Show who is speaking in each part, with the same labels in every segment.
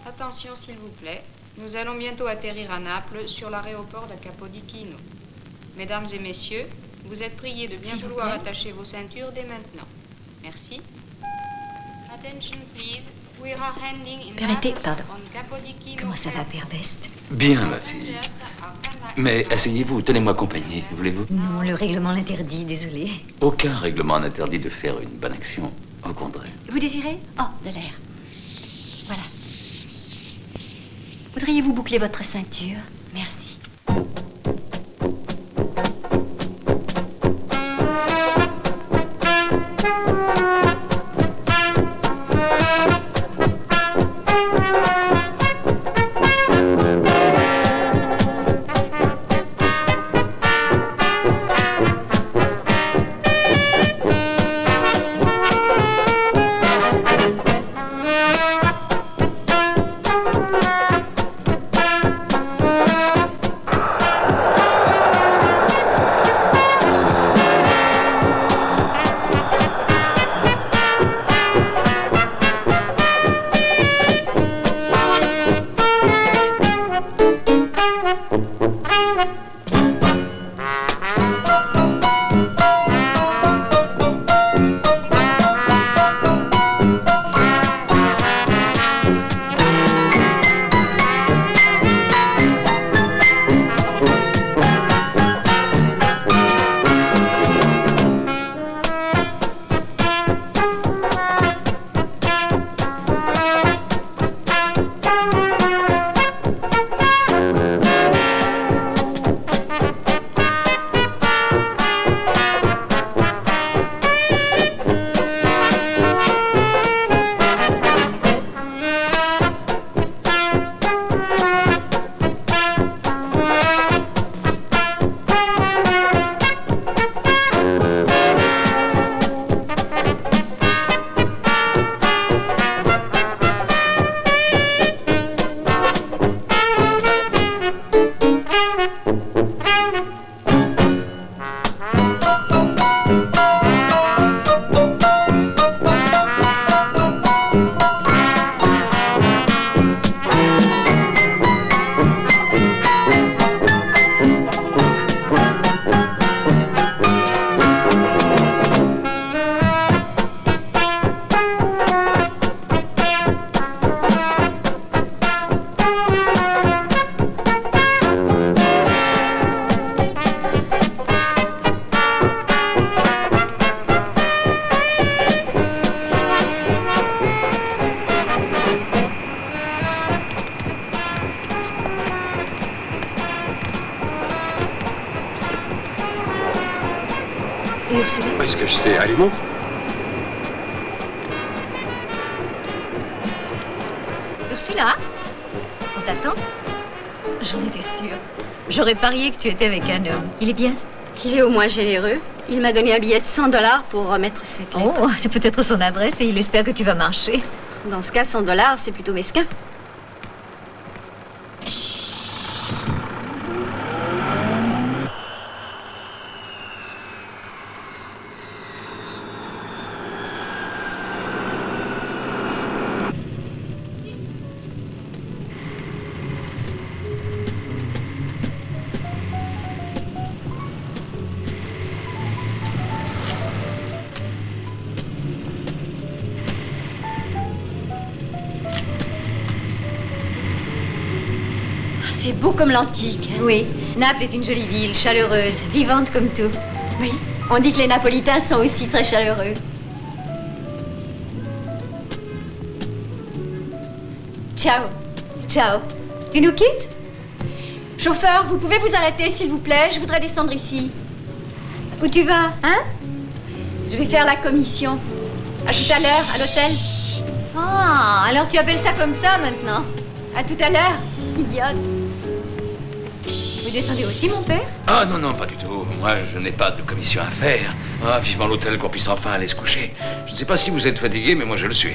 Speaker 1: Attention s'il vous plaît, nous allons bientôt atterrir à Naples sur l'aéroport de Capodichino. Mesdames et messieurs, vous êtes priés de bien vouloir attacher vos ceintures dès maintenant. Merci. Attention please, we are landing in
Speaker 2: Permettez,
Speaker 1: Naples
Speaker 2: pardon.
Speaker 1: on Capodichino.
Speaker 2: Comment ça va, Père Best?
Speaker 3: Bien, ma fille. Mais asseyez-vous, tenez-moi compagnie, voulez-vous?
Speaker 2: Non, le règlement l'interdit, désolé.
Speaker 3: Aucun règlement n'interdit de faire une bonne action, au contraire.
Speaker 2: Vous désirez? Oh, de l'air. Voilà. Voudriez-vous boucler votre ceinture? Merci. Et Ursula?
Speaker 4: Est-ce que je sais? Allez, monte.
Speaker 2: Ursula? On t'attend? J'en étais sûre. J'aurais parié que tu étais avec un homme. Il est bien?
Speaker 5: Il est au moins généreux. Il m'a donné un billet de 100 $ pour remettre cette lettre.
Speaker 2: Oh, c'est peut-être son adresse et il espère que tu vas marcher.
Speaker 5: Dans ce cas, 100 $, c'est plutôt mesquin. C'est beau comme l'antique. Hein?
Speaker 2: Oui, Naples est une jolie ville, chaleureuse, vivante comme tout.
Speaker 5: Oui, on dit que les Napolitains sont aussi très chaleureux. Ciao.
Speaker 2: Ciao. Tu nous quittes?
Speaker 5: Chauffeur, vous pouvez vous arrêter, s'il vous plaît? Je voudrais descendre ici.
Speaker 2: Où tu vas?
Speaker 5: Hein? Je vais faire la commission. À tout à l'heure, à l'hôtel.
Speaker 2: Ah, alors tu appelles ça comme ça maintenant?
Speaker 5: À tout à l'heure, idiote.
Speaker 2: Vous descendez aussi, mon père?
Speaker 3: Ah non, non, pas du tout. Moi, je n'ai pas de commission à faire. Ah, vivement l'hôtel qu'on puisse enfin aller se coucher. Je ne sais pas si vous êtes fatigué, mais moi je le suis.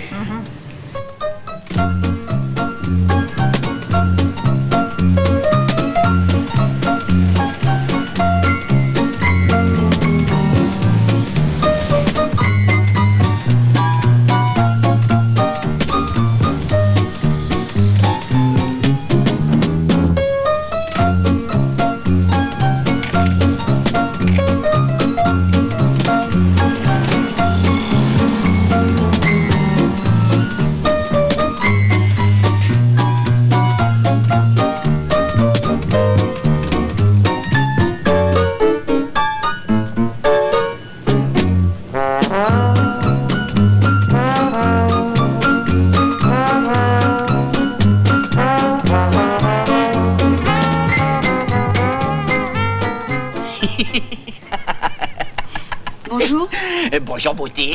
Speaker 4: Bonjour, beauté.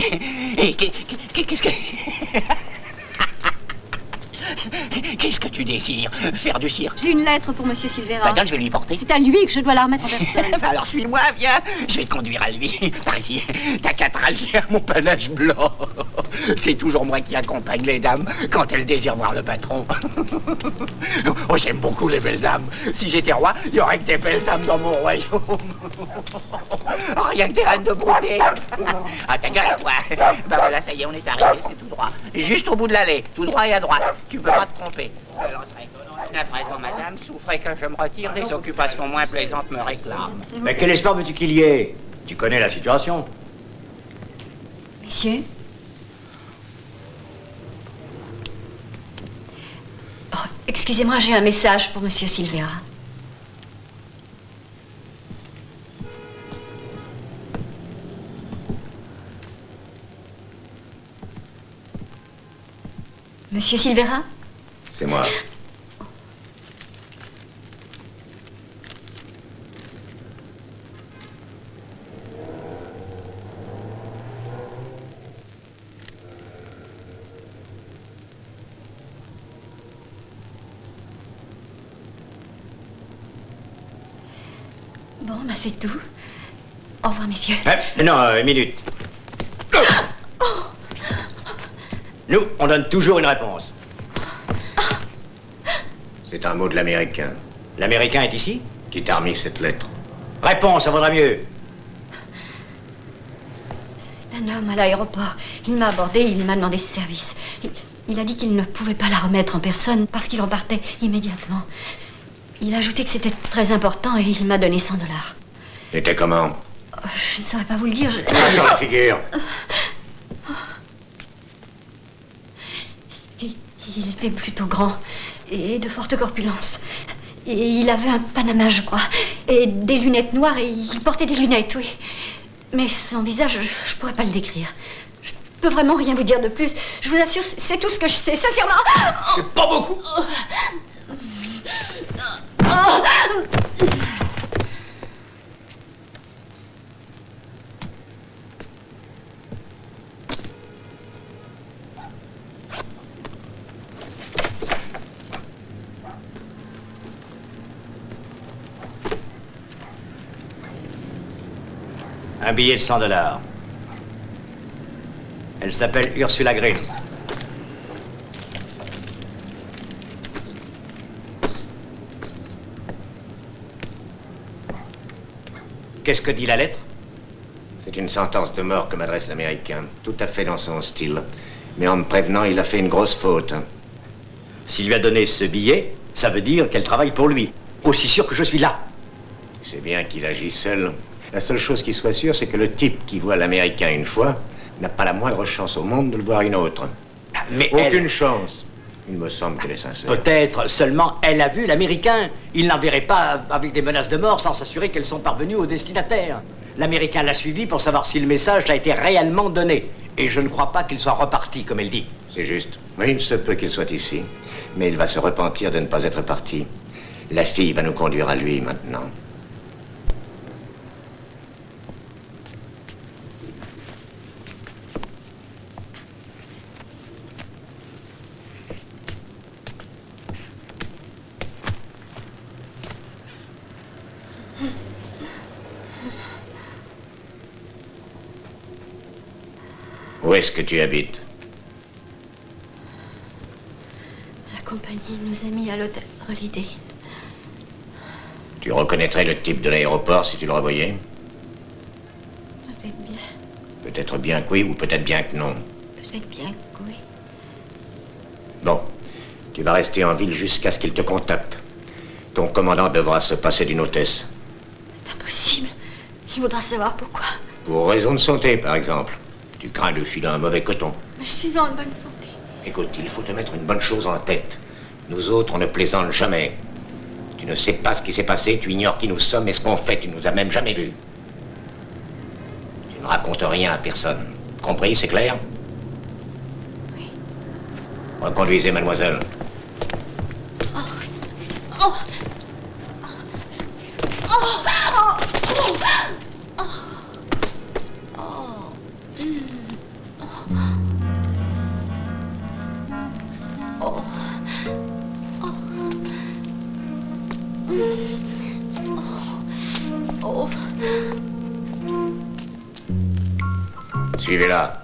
Speaker 4: Et qu'est-ce que... Qu'est-ce que tu désires? Faire du cirque?
Speaker 5: J'ai une lettre pour Monsieur Silvera.
Speaker 4: Attends, je vais lui porter.
Speaker 5: C'est à lui que je dois la remettre en personne.
Speaker 4: Alors suis-moi, viens. Je vais te conduire à lui. Par ici. T'as qu'à te rallier à mon panache blanc. C'est toujours moi qui accompagne les dames quand elles désirent voir le patron. Oh, j'aime beaucoup les belles dames. Si j'étais roi, il y aurait que des belles dames dans mon royaume. Oh, rien que des reines de beauté. Ah, ta gueule, toi. Ben voilà, ça y est, on est arrivé, c'est tout droit. Juste au bout de l'allée, tout droit et à droite. Tu peux pas te tromper. Alors, à présent, madame, je vous ferai que je me retire. Des occupations moins plaisantes me réclament.
Speaker 6: Mais quel espoir veux-tu qu'il y ait? Tu connais la situation.
Speaker 2: Messieurs. Oh, excusez-moi, j'ai un message pour Monsieur Silvera. Monsieur Silvera?
Speaker 3: C'est moi.
Speaker 2: Bon, bah c'est tout. Au revoir, messieurs.
Speaker 6: Non, une minute. Nous, on donne toujours une réponse.
Speaker 7: C'est un mot de l'américain
Speaker 6: L'américain est ici?
Speaker 7: qui t'a remis cette lettre.
Speaker 6: Réponse, ça vaudra mieux.
Speaker 2: C'est un homme à l'aéroport. Il m'a abordé, il m'a demandé ce service. Il a dit qu'il ne pouvait pas la remettre en personne parce qu'il repartait immédiatement. Il a ajouté que c'était très important et il m'a donné $100.
Speaker 7: Était comment?
Speaker 2: Je ne saurais pas vous le dire.
Speaker 7: Sans la figure.
Speaker 2: Il était plutôt grand et de forte corpulence. Et il avait un panama, je crois, et des lunettes noires, et il portait des lunettes, oui. Mais son visage, je pourrais pas le décrire. Je peux vraiment rien vous dire de plus. Je vous assure, c'est tout ce que je sais, sincèrement.
Speaker 6: C'est pas beaucoup. Un billet de $100. Elle s'appelle Ursula Green. Qu'est-ce que dit la lettre?
Speaker 7: C'est une sentence de mort que m'adresse l'américain. Tout à fait dans son style. Mais en me prévenant, il a fait une grosse faute.
Speaker 6: S'il lui a donné ce billet, ça veut dire qu'elle travaille pour lui. Aussi sûr que je suis là.
Speaker 7: Tu sais bien qu'il agit seul. La seule chose qui soit sûre, c'est que le type qui voit l'américain une fois n'a pas la moindre chance au monde de le voir une autre.
Speaker 6: Mais
Speaker 7: Aucune chance. Il me semble qu'elle est sincère.
Speaker 6: Peut-être seulement elle a vu l'Américain. Il n'enverrait pas avec des menaces de mort sans s'assurer qu'elles sont parvenues au destinataire. L'Américain l'a suivi pour savoir si le message a été réellement donné. Et je ne crois pas qu'il soit reparti, comme elle dit.
Speaker 7: C'est juste. Oui, il se peut qu'il soit ici. Mais il va se repentir de ne pas être parti. La fille va nous conduire à lui maintenant. Où est-ce que tu habites?
Speaker 2: La compagnie nous a mis à l'hôtel Holiday Inn.
Speaker 7: Tu reconnaîtrais le type de l'aéroport si tu le revoyais?
Speaker 2: Peut-être bien.
Speaker 7: Peut-être bien que oui ou peut-être bien que non.
Speaker 2: Peut-être bien que oui.
Speaker 7: Bon, tu vas rester en ville jusqu'à ce qu'il te contacte. Ton commandant devra se passer d'une hôtesse.
Speaker 2: C'est impossible. Il voudra savoir pourquoi.
Speaker 7: Pour raison de santé, par exemple. Tu crains de filer un mauvais coton.
Speaker 2: Mais je suis en bonne santé.
Speaker 7: Écoute, il faut te mettre une bonne chose en tête. Nous autres, on ne plaisante jamais. Tu ne sais pas ce qui s'est passé, tu ignores qui nous sommes et ce qu'on fait, tu nous as même jamais vus. Tu ne racontes rien à personne. Compris, c'est clair?
Speaker 2: Oui.
Speaker 7: Reconduisez, mademoiselle. Suivez-la.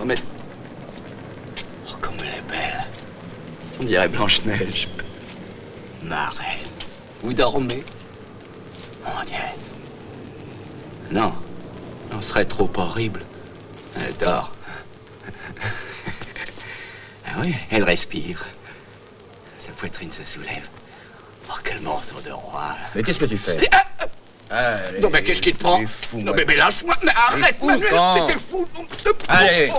Speaker 3: Oh, mais... Oh, comme elle est belle. On dirait Blanche-Neige.
Speaker 4: Ma reine, vous dormez?
Speaker 3: On dirait. Non. On serait trop horrible. Elle dort. Ah oui, elle respire. Sa poitrine se soulève. Oh, quel morceau de roi.
Speaker 7: Mais qu'est-ce que tu fais? Allez,
Speaker 4: Non, mais qu'est-ce qui te prend?
Speaker 7: t'es fou,
Speaker 4: Non,
Speaker 7: Manuel.
Speaker 4: mais lâche-moi, mais arrête,
Speaker 7: fou,
Speaker 4: Manuel,
Speaker 7: quand?
Speaker 4: mais t'es fou.
Speaker 7: Allez.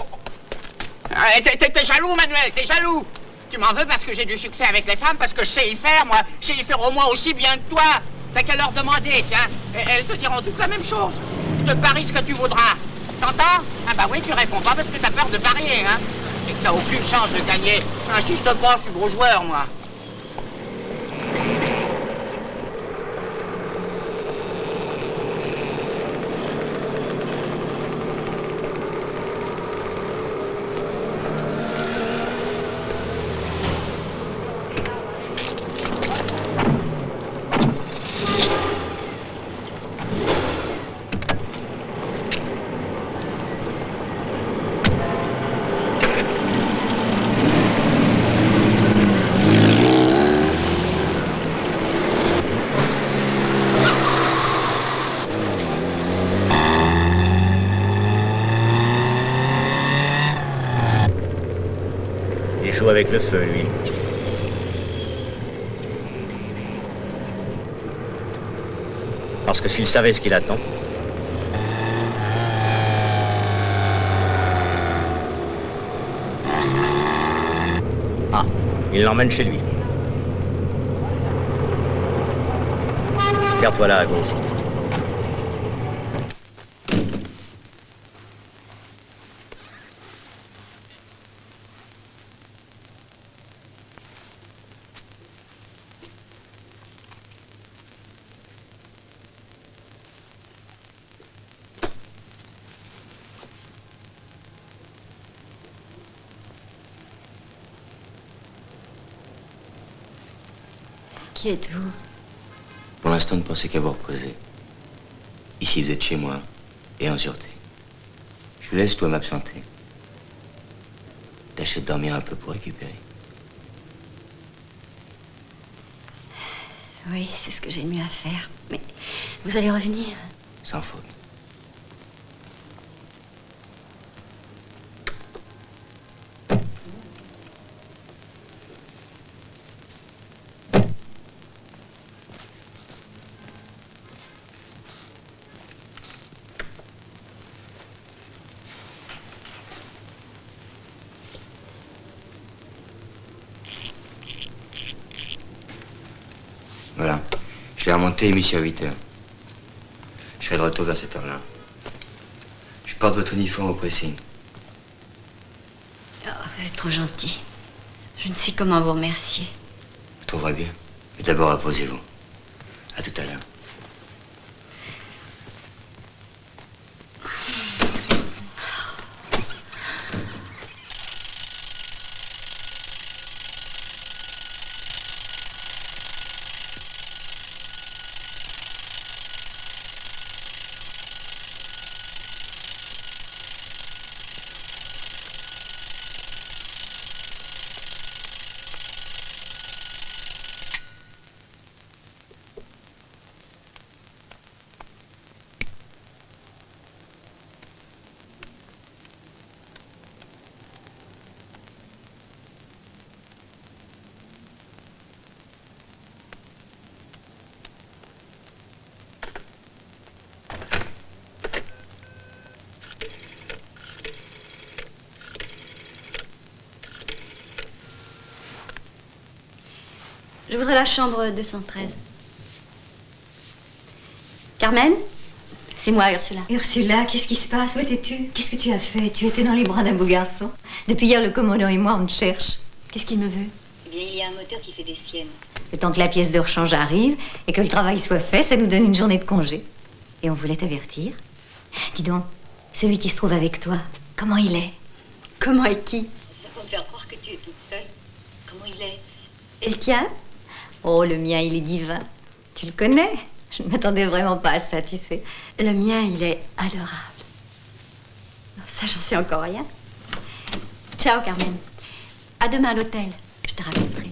Speaker 4: Ah, t'es jaloux, Manuel, t'es jaloux. Tu m'en veux parce que j'ai du succès avec les femmes, parce que je sais y faire, moi. Je sais y faire au moins aussi bien que toi. T'as qu'à leur demander, tiens. Et elles te diront toutes la même chose. Je te parie ce que tu voudras. T'entends? Ah bah oui, tu réponds pas parce que t'as peur de parier, hein. Je sais que t'as aucune chance de gagner. Insiste pas, je suis gros joueur, moi.
Speaker 6: Il joue avec le feu, lui. Parce que s'il savait ce qu'il attend... Ah, il l'emmène chez lui. Garde-toi là à gauche.
Speaker 2: Qui êtes-vous?
Speaker 7: Pour l'instant, ne pensez qu'à vous reposer. Ici, vous êtes chez moi et en sûreté. Je vous laisse, toi, m'absenter. Tâchez de dormir un peu pour récupérer.
Speaker 2: Oui, c'est ce que j'ai de mieux à faire. Mais vous allez revenir?
Speaker 7: Sans faute. Voilà. Je l'ai remonté ici à 8 heures. Je serai de retour vers cette heure-là. Je porte votre uniforme au pressing.
Speaker 2: Oh, vous êtes trop gentil. Je ne sais comment vous remercier.
Speaker 7: Vous trouverez bien. Mais d'abord, reposez-vous. À tout à l'heure.
Speaker 2: Je voudrais la chambre 213. Carmen, C'est moi, Ursula.
Speaker 5: Ursula, qu'est-ce qui se passe? Où étais-tu? Qu'est-ce que tu as fait? Tu étais dans les bras d'un beau garçon. Depuis hier, le commandant et moi, on te cherche.
Speaker 2: Qu'est-ce qu'il me veut?
Speaker 8: Eh bien, il y a un moteur qui fait des siennes.
Speaker 5: Le temps que la pièce de rechange arrive et que le travail soit fait, ça nous donne une journée de congé. Et on voulait t'avertir. Dis donc, celui qui se trouve avec toi, comment il est?
Speaker 2: Comment et qui?
Speaker 8: Ça va me faire croire que tu es toute seule. Comment il est?
Speaker 2: Et le tien?
Speaker 5: Oh, le mien, il est divin. Tu le connais? Je ne m'attendais vraiment pas à ça, tu sais.
Speaker 2: Le mien, il est adorable. Ça, j'en sais encore rien. Ciao, Carmen. À demain à l'hôtel. Je te rappellerai.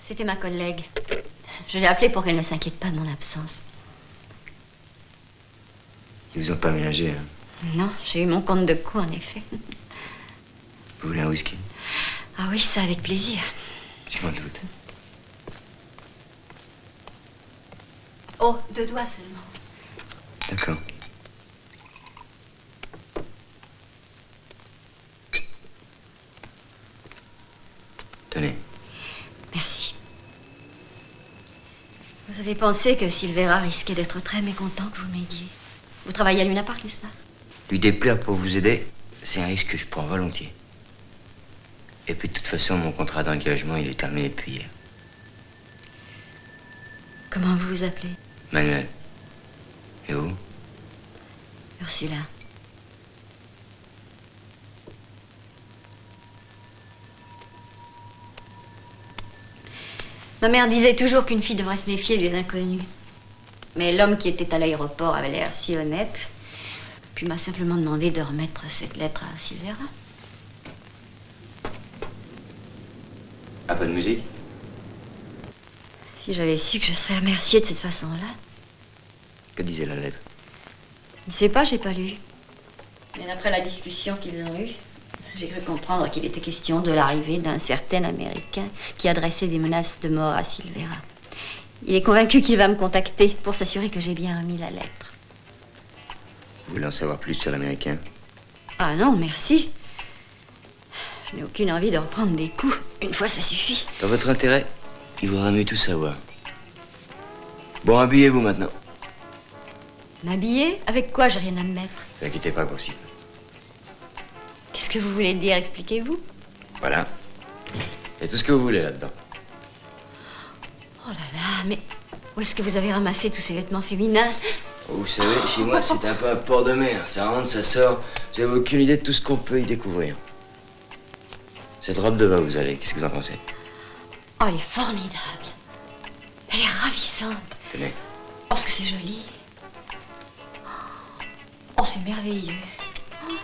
Speaker 2: C'était ma collègue. Je l'ai appelée pour qu'elle ne s'inquiète pas de mon absence.
Speaker 9: Ils vous ont pas ménagé, hein?
Speaker 2: Non, j'ai eu mon compte de coup, en effet.
Speaker 9: Vous voulez un whisky?
Speaker 2: Ah oui, ça, avec plaisir.
Speaker 9: Je m'en doute.
Speaker 2: Oh, 2 doigts seulement.
Speaker 9: D'accord. Tenez.
Speaker 2: Merci. Vous avez pensé que Silvera risquait d'être très mécontent que vous m'aidiez. Vous travaillez à Luna Park, n'est-ce pas?
Speaker 9: Lui déplaire pour vous aider, c'est un risque que je prends volontiers. Et puis de toute façon, mon contrat d'engagement, il est terminé depuis hier.
Speaker 2: Comment vous vous appelez?
Speaker 9: Manuel. Et vous?
Speaker 2: Ursula. Ma mère disait toujours qu'une fille devrait se méfier des inconnus. Mais l'homme qui était à l'aéroport avait l'air si honnête, puis m'a simplement demandé de remettre cette lettre à Silvera.
Speaker 9: Un peu de musique?
Speaker 2: Si j'avais su que je serais remerciée de cette façon-là.
Speaker 9: Que disait la lettre?
Speaker 2: Je ne sais pas, j'ai pas lu. Mais après la discussion qu'ils ont eue, j'ai cru comprendre qu'il était question de l'arrivée d'un certain Américain qui adressait des menaces de mort à Silvera. Il est convaincu qu'il va me contacter pour s'assurer que j'ai bien remis la lettre.
Speaker 9: Vous voulez en savoir plus sur l'Américain?
Speaker 2: Ah non, merci. Je n'ai aucune envie de reprendre des coups. Une fois, ça suffit.
Speaker 9: Dans votre intérêt, il vaudra mieux tout savoir. Bon, habillez-vous maintenant.
Speaker 2: M'habiller? Avec quoi? J'ai rien à me mettre.
Speaker 9: Ne vous inquiétez pas, possible.
Speaker 2: Qu'est-ce que vous voulez dire? Expliquez-vous.
Speaker 9: Voilà. Il y a tout ce que vous voulez là-dedans.
Speaker 2: Oh là là, mais où est-ce que vous avez ramassé tous ces vêtements féminins?
Speaker 9: Vous savez, chez moi, c'est un peu un port de mer. Ça rentre, ça sort. Vous avez aucune idée de tout ce qu'on peut y découvrir. Cette robe de va, vous avez, qu'est-ce que vous en pensez?
Speaker 2: Oh, elle est formidable. Elle est ravissante.
Speaker 9: Tenez.
Speaker 2: Oh, ce que c'est joli. Oh, c'est merveilleux. Oh.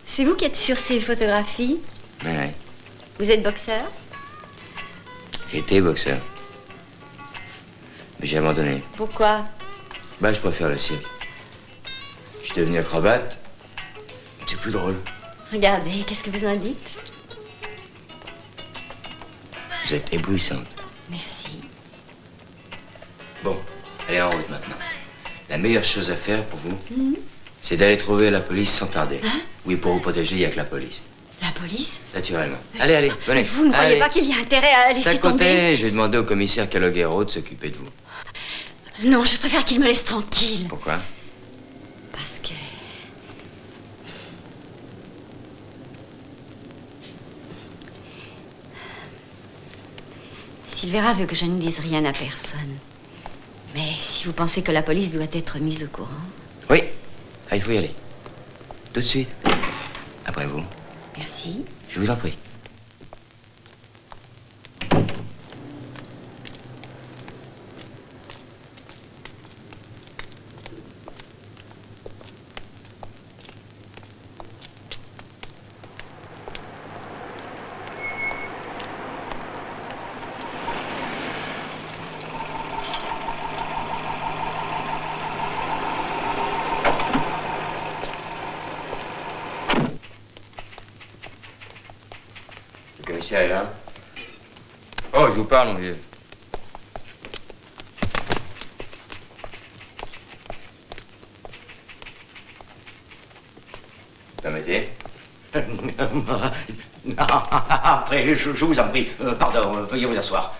Speaker 2: C'est vous qui êtes sur ces photographies?
Speaker 9: Ouais.
Speaker 2: Vous êtes boxeur?
Speaker 9: J'ai été boxeur. Mais j'ai abandonné.
Speaker 2: Pourquoi?
Speaker 9: Bah, je préfère le cirque. Je suis devenu acrobate. C'est plus drôle.
Speaker 2: Regardez, qu'est-ce que vous en dites?
Speaker 9: Vous êtes éblouissante.
Speaker 2: Merci.
Speaker 9: Bon, allez en route maintenant. La meilleure chose à faire pour vous, c'est d'aller trouver la police sans tarder.
Speaker 2: Hein?
Speaker 9: Oui, pour vous protéger, il n'y a que la police.
Speaker 2: La police?
Speaker 9: Naturellement. Allez, allez, venez.
Speaker 2: Mais vous ne croyez
Speaker 9: Allez.
Speaker 2: pas qu'il y a intérêt à laisser
Speaker 9: D'un côté,
Speaker 2: tomber?
Speaker 9: je vais demander au commissaire Calogero de s'occuper de vous.
Speaker 2: Non, je préfère qu'il me laisse tranquille.
Speaker 9: Pourquoi?
Speaker 2: Parce que... Silvera veut que je ne dise rien à personne. Mais si vous pensez que la police doit être mise au courant...
Speaker 9: Oui. Ah, il faut y aller. Tout de suite. Après vous.
Speaker 2: Merci.
Speaker 9: Je vous en prie. Le commissaire est là? Oh, je vous parle, mon vieux. Permettez?
Speaker 6: Après, je vous en prie. Pardon, veuillez vous asseoir.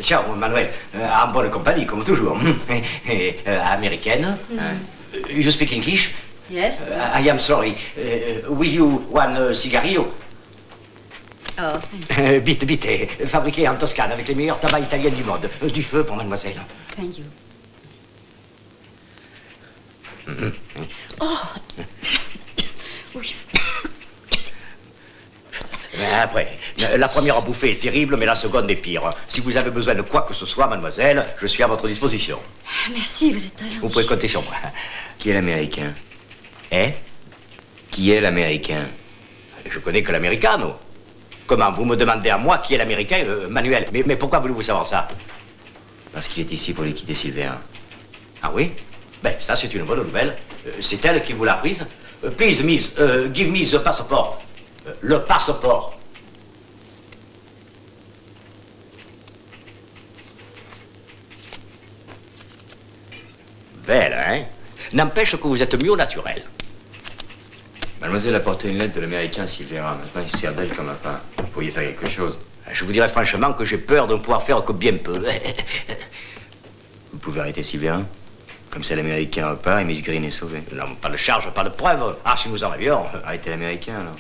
Speaker 6: Ciao, Manuel. En bonne compagnie, comme toujours. Américaine. You speak English?
Speaker 2: Yes.
Speaker 6: I am sorry. Will you one cigarillo?
Speaker 2: Oh.
Speaker 6: Vite, vite. Fabriqué en Toscane avec les meilleurs tabacs italiens du monde. Du feu pour mademoiselle.
Speaker 2: Thank you. Oh. Oui.
Speaker 6: Après, la première bouffée est terrible, mais la seconde est pire. Si vous avez besoin de quoi que ce soit, mademoiselle, je suis à votre disposition.
Speaker 2: Merci, vous êtes très gentil.
Speaker 6: Vous pouvez compter sur moi.
Speaker 9: Qui est l'Américain?
Speaker 6: Qui est l'Américain? Je connais que l'Americano. Comment? Vous me demandez à moi qui est l'Américain, Manuel? Mais pourquoi voulez-vous savoir ça?
Speaker 9: Parce qu'il est ici pour liquider Silvera.
Speaker 6: Ah oui? Ben, ça, c'est une bonne nouvelle. C'est elle qui vous l'a prise. Please, miss, give me the passport. Le passeport. Belle, hein? N'empêche que vous êtes mieux au naturel.
Speaker 9: Mademoiselle a porté une lettre de l'Américain à Silvera. Maintenant, il se sert d'elle comme un pain. Vous pourriez faire quelque chose.
Speaker 6: Je vous dirais franchement que j'ai peur de ne pouvoir faire que bien peu.
Speaker 9: Vous pouvez arrêter Silvera? Comme ça, l'Américain repart et Miss Green est sauvée.
Speaker 6: Non, pas de charge, pas de preuve. Ah, si nous en avions.
Speaker 9: Arrêtez l'Américain, alors.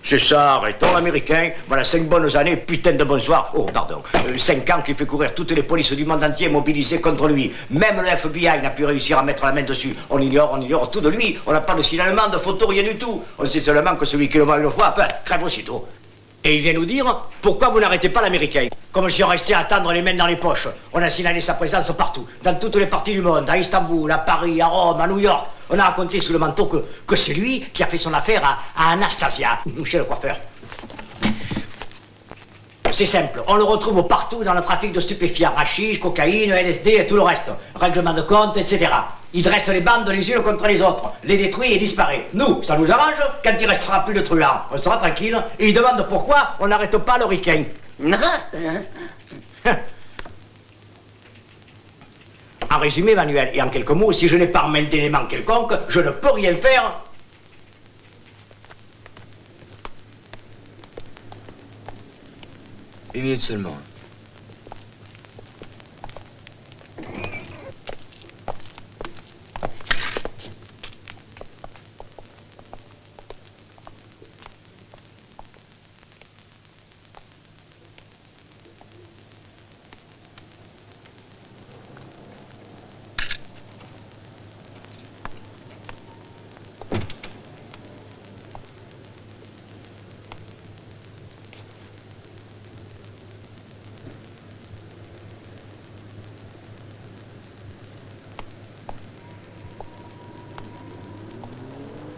Speaker 6: C'est ça, arrêtons l'Américain. Voilà 5 bonnes années, putain de bonsoir. Oh, pardon. 5 ans qui fait courir toutes les polices du monde entier mobilisées contre lui. Même le FBI n'a pu réussir à mettre la main dessus. On ignore tout de lui. On n'a pas de signalement, de photo, rien du tout. On sait seulement que celui qui le voit une fois, crève aussitôt. Et il vient nous dire, pourquoi vous n'arrêtez pas l'Américain? Comme si on restait à attendre les mains dans les poches. On a signalé sa présence partout, dans toutes les parties du monde, à Istanbul, à Paris, à Rome, à New York. On a raconté sous le manteau que c'est lui qui a fait son affaire à Anastasia, chez le coiffeur. C'est simple, on le retrouve partout dans le trafic de stupéfiants, hashish, cocaïne, LSD et tout le reste. Règlement de compte, etc. Il dresse les bandes les unes contre les autres, les détruit et disparaît. Nous, ça nous arrange, quand il restera plus de truands, on sera tranquille, et il demande pourquoi on n'arrête pas le ricain. En résumé, Manuel, et en quelques mots, si je n'ai pas en main d'éléments quelconques, je ne peux rien faire.
Speaker 9: 8 minutes seulement.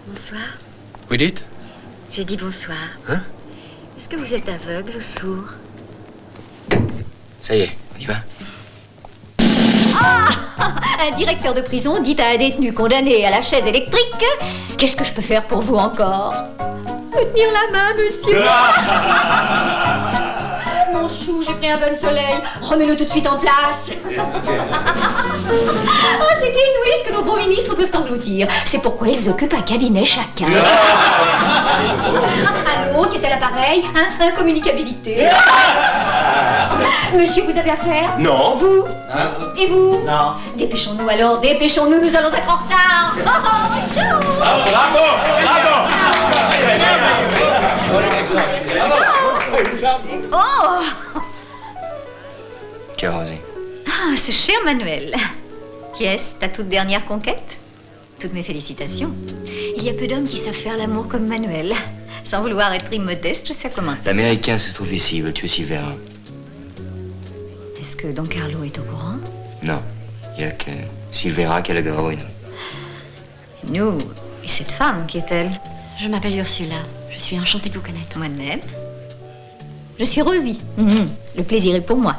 Speaker 2: Bonsoir.
Speaker 3: Vous dites?
Speaker 2: J'ai dit bonsoir.
Speaker 3: Hein?
Speaker 2: Est-ce que vous êtes aveugle ou sourd?
Speaker 9: Ça y est, on y va?
Speaker 5: Ah! Un directeur de prison dit à un détenu condamné à la chaise électrique: qu'est-ce que je peux faire pour vous encore? Me tenir la main, monsieur. Mon chou, j'ai pris un bain de soleil. Remets-le tout de suite en place. Oh, c'est inouï ce que nos bons ministres peuvent engloutir. C'est pourquoi ils occupent un cabinet chacun. Allô, qui est à l'appareil? Hein? Incommunicabilité. Monsieur, vous avez affaire?
Speaker 7: Non.
Speaker 5: Vous?
Speaker 7: Hein?
Speaker 5: Et vous?
Speaker 7: Non.
Speaker 5: Dépêchons-nous alors, dépêchons-nous, nous allons être en retard. Oh, ciao.
Speaker 7: Bravo.
Speaker 5: Oh!
Speaker 9: Tiens, Rosie.
Speaker 5: Ah, ce cher Manuel. Qui est-ce, ta toute dernière conquête? Toutes mes félicitations. Il y a peu d'hommes qui savent faire l'amour comme Manuel. Sans vouloir être immodeste, je sais comment.
Speaker 9: L'Américain se trouve ici, il veut tuer Silvera.
Speaker 5: Est-ce que Don Carlo est au courant?
Speaker 9: Non, il n'y a que Silvera qui a la garouille.
Speaker 5: Nous, et cette femme, qui est-elle?
Speaker 2: Je m'appelle Ursula. Je suis enchantée de vous connaître.
Speaker 5: Moi-même. Je suis Rosie. Le plaisir est pour moi.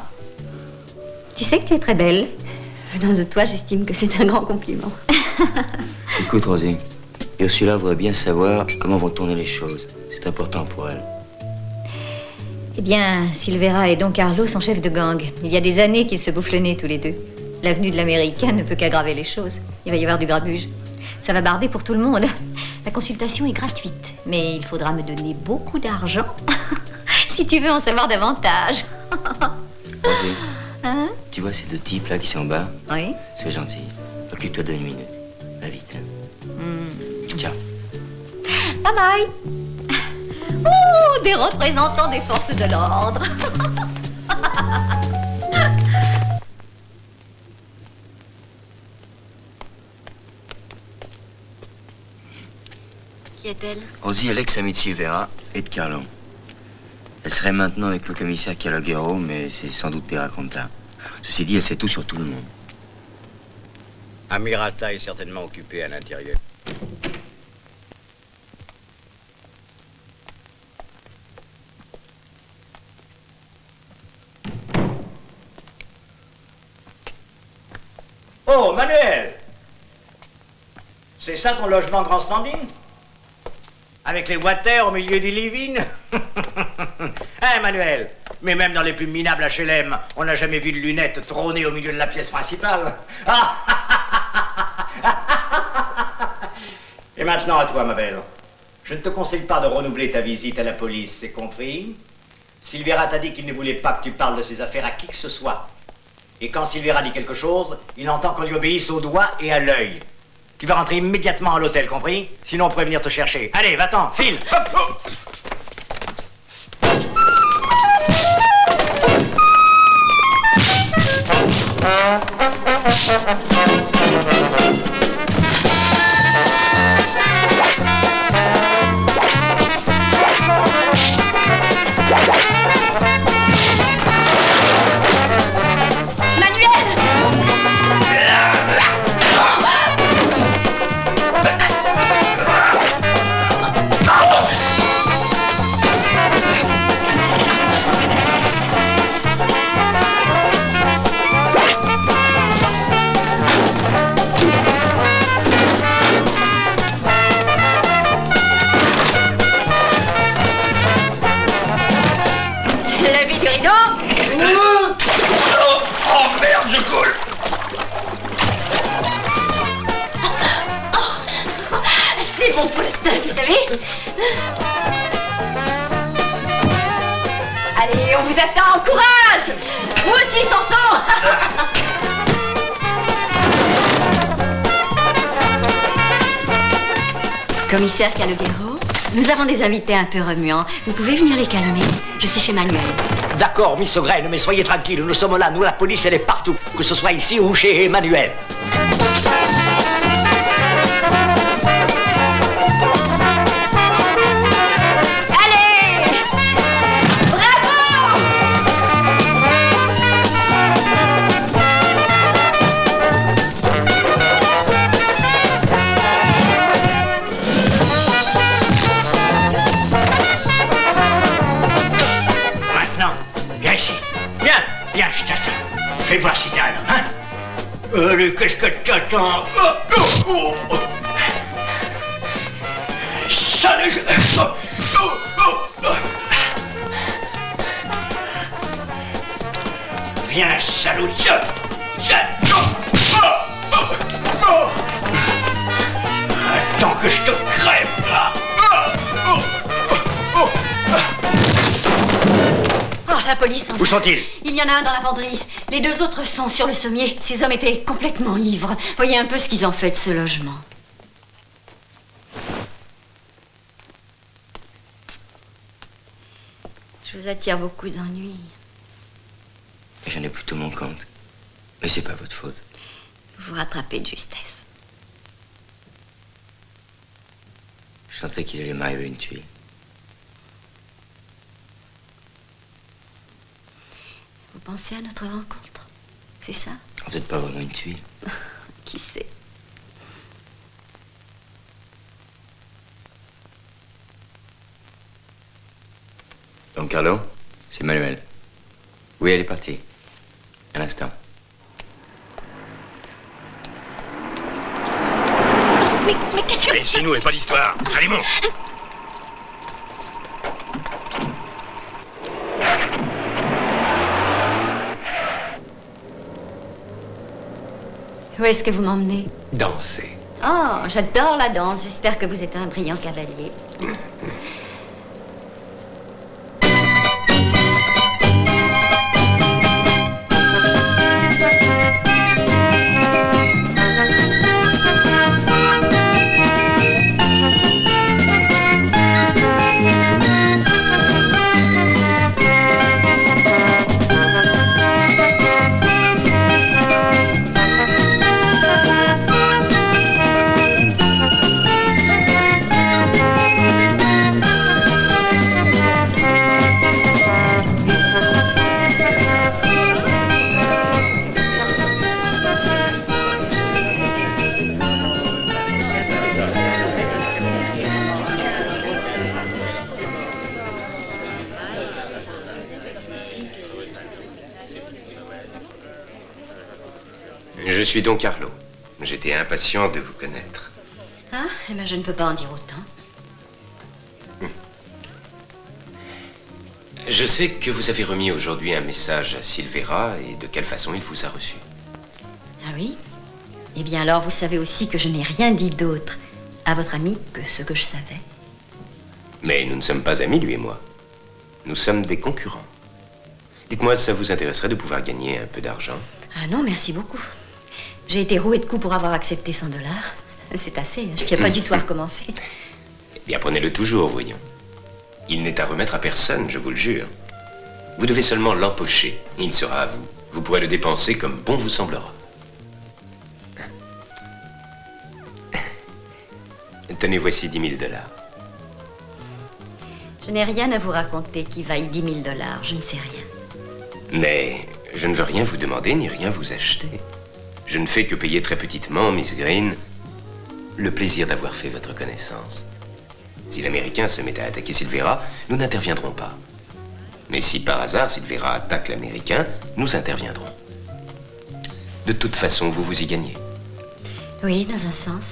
Speaker 5: Tu sais que tu es très belle.
Speaker 2: Venant de toi, j'estime que c'est un grand compliment.
Speaker 9: Écoute, Rosie, Ursula voudrait bien savoir comment vont tourner les choses. C'est important pour elle.
Speaker 5: Eh bien, Silvera et Don Carlo sont chefs de gang. Il y a des années qu'ils se bouffent le nez tous les deux. L'avenue de l'Américain ne peut qu'aggraver les choses. Il va y avoir du grabuge. Ça va barder pour tout le monde. La consultation est gratuite, mais il faudra me donner beaucoup d'argent si tu veux en savoir davantage.
Speaker 9: Rosie,
Speaker 5: Hein?
Speaker 9: Tu vois ces deux types là qui sont en bas?
Speaker 5: Oui.
Speaker 9: C'est gentil. Occupe-toi d'1 minute. Va vite, hein. Ciao.
Speaker 5: Bye bye. Oh, des représentants des forces de l'ordre.
Speaker 2: Qui est-elle?
Speaker 9: Rosie est l'ex-amie de Silvera et de Carlo. Elle serait maintenant avec le commissaire Calogero, mais c'est sans doute des racontars. Ceci dit, elle sait tout sur tout le monde.
Speaker 4: Amirata est certainement occupé à l'intérieur.
Speaker 6: Oh, Manuel! C'est ça ton logement grand standing? Avec les water au milieu du living? Hein, Manuel? Mais même dans les plus minables HLM, on n'a jamais vu de lunettes trôner au milieu de la pièce principale. Et maintenant à toi, ma belle. Je ne te conseille pas de renouveler ta visite à la police, c'est compris? Silvera t'a dit qu'il ne voulait pas que tu parles de ses affaires à qui que ce soit. Et quand Silvera dit quelque chose, il entend qu'on lui obéisse au doigt et à l'œil. Tu vas rentrer immédiatement à l'hôtel, compris? Sinon on pourrait venir te chercher. Allez, va-t'en, file! Hop, hop.
Speaker 2: Allez, on vous attend, courage! Vous aussi, Sanson! Commissaire Calogero, nous avons des invités un peu remuants. Vous pouvez venir les calmer? Je suis chez Manuel.
Speaker 6: D'accord, Miss O'Graine, mais soyez tranquille, nous sommes là, nous, la police, elle est partout, que ce soit ici ou chez Emmanuel. Fais voir si t'es un homme, hein? Allez, qu'est-ce que t'attends? Salut! Viens, salaud! Attends que je te crève, là!
Speaker 2: Ah, la police.
Speaker 6: Où sont-ils?
Speaker 2: Il y en a un dans la penderie. Les deux autres sont sur le sommier. Ces hommes étaient complètement ivres. Voyez un peu ce qu'ils ont fait de ce logement. Je vous attire beaucoup d'ennuis.
Speaker 9: J'en ai plutôt mon compte. Mais c'est pas votre faute.
Speaker 2: Vous vous rattrapez de justesse.
Speaker 9: Je sentais qu'il allait m'arriver une tuile.
Speaker 2: Vous pensez à notre rencontre? C'est ça?
Speaker 9: Vous n'êtes pas vraiment une tuile.
Speaker 2: Qui sait?
Speaker 9: Donc, Carlo, c'est Manuel. Oui, elle est partie. Un instant.
Speaker 2: Mais qu'est-ce que...
Speaker 10: Mais c'est nous et pas l'histoire. Allez, monte!
Speaker 2: Où est-ce que vous m'emmenez?
Speaker 3: Danser.
Speaker 2: Oh, j'adore la danse. J'espère que vous êtes un brillant cavalier.
Speaker 11: Je suis Don Carlo. J'étais impatient de vous connaître.
Speaker 2: Ah, eh ben je ne peux pas en dire autant.
Speaker 11: Je sais que vous avez remis aujourd'hui un message à Silvera et de quelle façon il vous a reçu.
Speaker 2: Ah oui? Eh bien alors, vous savez aussi que je n'ai rien dit d'autre à votre ami que ce que je savais.
Speaker 11: Mais nous ne sommes pas amis, lui et moi. Nous sommes des concurrents. Dites-moi, ça vous intéresserait de pouvoir gagner un peu d'argent?
Speaker 2: Ah non, merci beaucoup. J'ai été rouée de coups pour avoir accepté 100 $. C'est assez, hein. Je tiens pas du tout à recommencer.
Speaker 11: Eh bien, prenez-le toujours, voyons. Il n'est à remettre à personne, je vous le jure. Vous devez seulement l'empocher. Il sera à vous. Vous pourrez le dépenser comme bon vous semblera. Tenez, voici 10 000 $.
Speaker 2: Je n'ai rien à vous raconter qui vaille 10 000 $. Je ne sais rien.
Speaker 11: Mais je ne veux rien vous demander ni rien vous acheter. Je ne fais que payer très petitement, Miss Green, le plaisir d'avoir fait votre connaissance. Si l'Américain se met à attaquer Silvera, nous n'interviendrons pas. Mais si par hasard Silvera attaque l'Américain, nous interviendrons. De toute façon, vous y gagnez.
Speaker 2: Oui, dans un sens.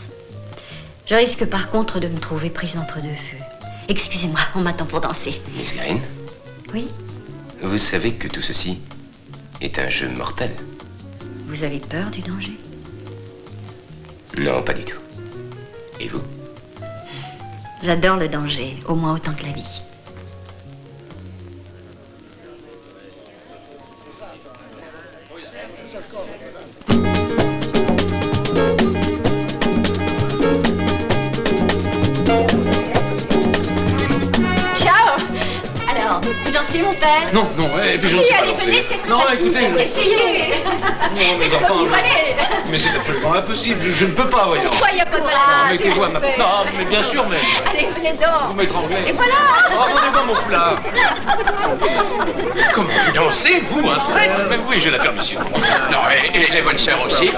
Speaker 2: Je risque par contre de me trouver prise entre deux feux. Excusez-moi, on m'attend pour danser.
Speaker 11: Miss Green?
Speaker 2: Oui?
Speaker 11: Vous savez que tout ceci est un jeu mortel.
Speaker 2: Vous avez peur du danger?
Speaker 11: Non, pas du tout. Et vous?
Speaker 2: J'adore le danger, au moins autant que la vie. Ciao! Alors, vous dansez, mon père?
Speaker 3: Non, non, et puis je ne sais pas
Speaker 2: allez,
Speaker 3: danser.
Speaker 2: venez, c'est très
Speaker 3: Non,
Speaker 2: facile.
Speaker 3: écoutez,
Speaker 2: Essayez!
Speaker 3: non, mes enfants,
Speaker 2: Allez.
Speaker 3: mais c'est absolument impossible, je ne peux pas, voyons.
Speaker 2: Pourquoi il n'y a pas de
Speaker 3: Non,
Speaker 2: place?
Speaker 3: mettez-vous à ma... Non, mais bien sûr, mais...
Speaker 2: Allez, venez donc!
Speaker 3: Vous m'étranglez.
Speaker 2: Et voilà!
Speaker 3: Oh, rendez-moi mon foulard. Comment vous dansez, vous, un prêtre? Mais oui, j'ai la permission. Non, et les bonnes sœurs aussi.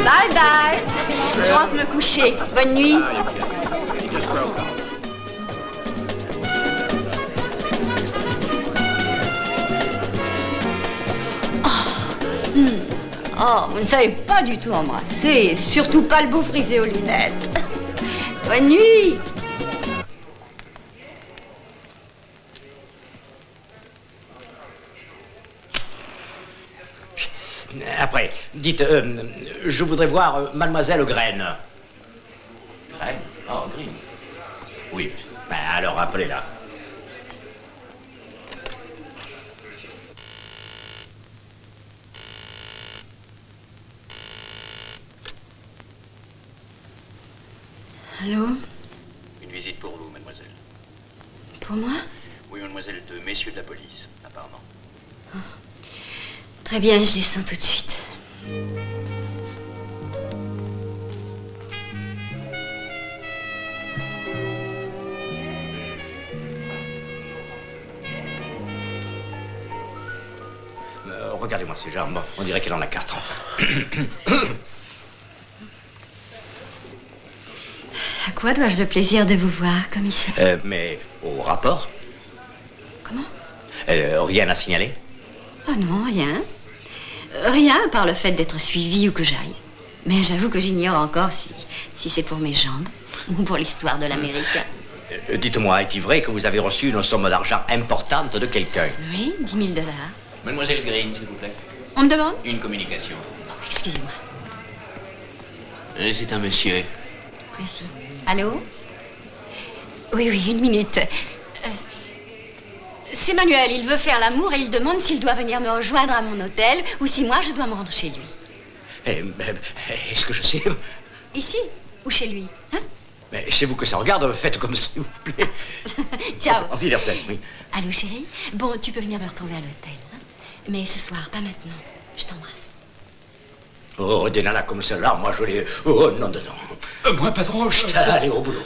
Speaker 2: Bye bye! Je rentre me coucher. Bonne nuit. Oh, vous ne savez pas du tout embrasser. Surtout pas le beau frisé aux lunettes. Bonne nuit!
Speaker 6: Après, dites, je voudrais voir Mademoiselle Graine.
Speaker 11: Graine? Oh, Green.
Speaker 6: Oui. Ben, alors, appelez-la.
Speaker 2: Allô?
Speaker 12: Une visite pour vous, mademoiselle.
Speaker 2: Pour moi?
Speaker 12: Oui, mademoiselle, de messieurs de la police, apparemment.
Speaker 2: Très bien, je descends tout de suite.
Speaker 6: Regardez-moi ses jambes, on dirait qu'elle en a 4.
Speaker 2: À quoi dois-je le plaisir de vous voir, commissaire?
Speaker 6: Mais au rapport?
Speaker 2: Comment?
Speaker 6: Rien à signaler?
Speaker 2: Oh non, rien. Rien, par le fait d'être suivi ou que j'aille. Mais j'avoue que j'ignore encore si c'est pour mes jambes ou pour l'histoire de l'Américain.
Speaker 6: Dites-moi, est-il vrai que vous avez reçu une somme d'argent importante de quelqu'un?
Speaker 2: Oui, 10 000 $.
Speaker 12: Mademoiselle Green, s'il vous plaît.
Speaker 2: On me demande?
Speaker 12: Une communication.
Speaker 2: Excusez-moi.
Speaker 12: C'est un monsieur.
Speaker 2: Merci. Allô? Oui, oui, une minute. C'est Manuel, il veut faire l'amour et il demande s'il doit venir me rejoindre à mon hôtel ou si moi je dois me rendre chez lui.
Speaker 6: Est-ce que je sais?
Speaker 2: Ici ou chez lui, hein?
Speaker 6: Mais c'est vous que ça regarde, faites comme s'il vous plaît.
Speaker 2: Ciao.
Speaker 6: Auf Wiedersehen, oui.
Speaker 2: Allô, chérie? Bon, tu peux venir me retrouver à l'hôtel, hein? Mais ce soir, pas maintenant. Je t'embrasse.
Speaker 6: Oh, des nanas comme celle-là, moi je les... Oh, non, non, non.
Speaker 3: Moi, patron, je...
Speaker 6: Allez, au boulot.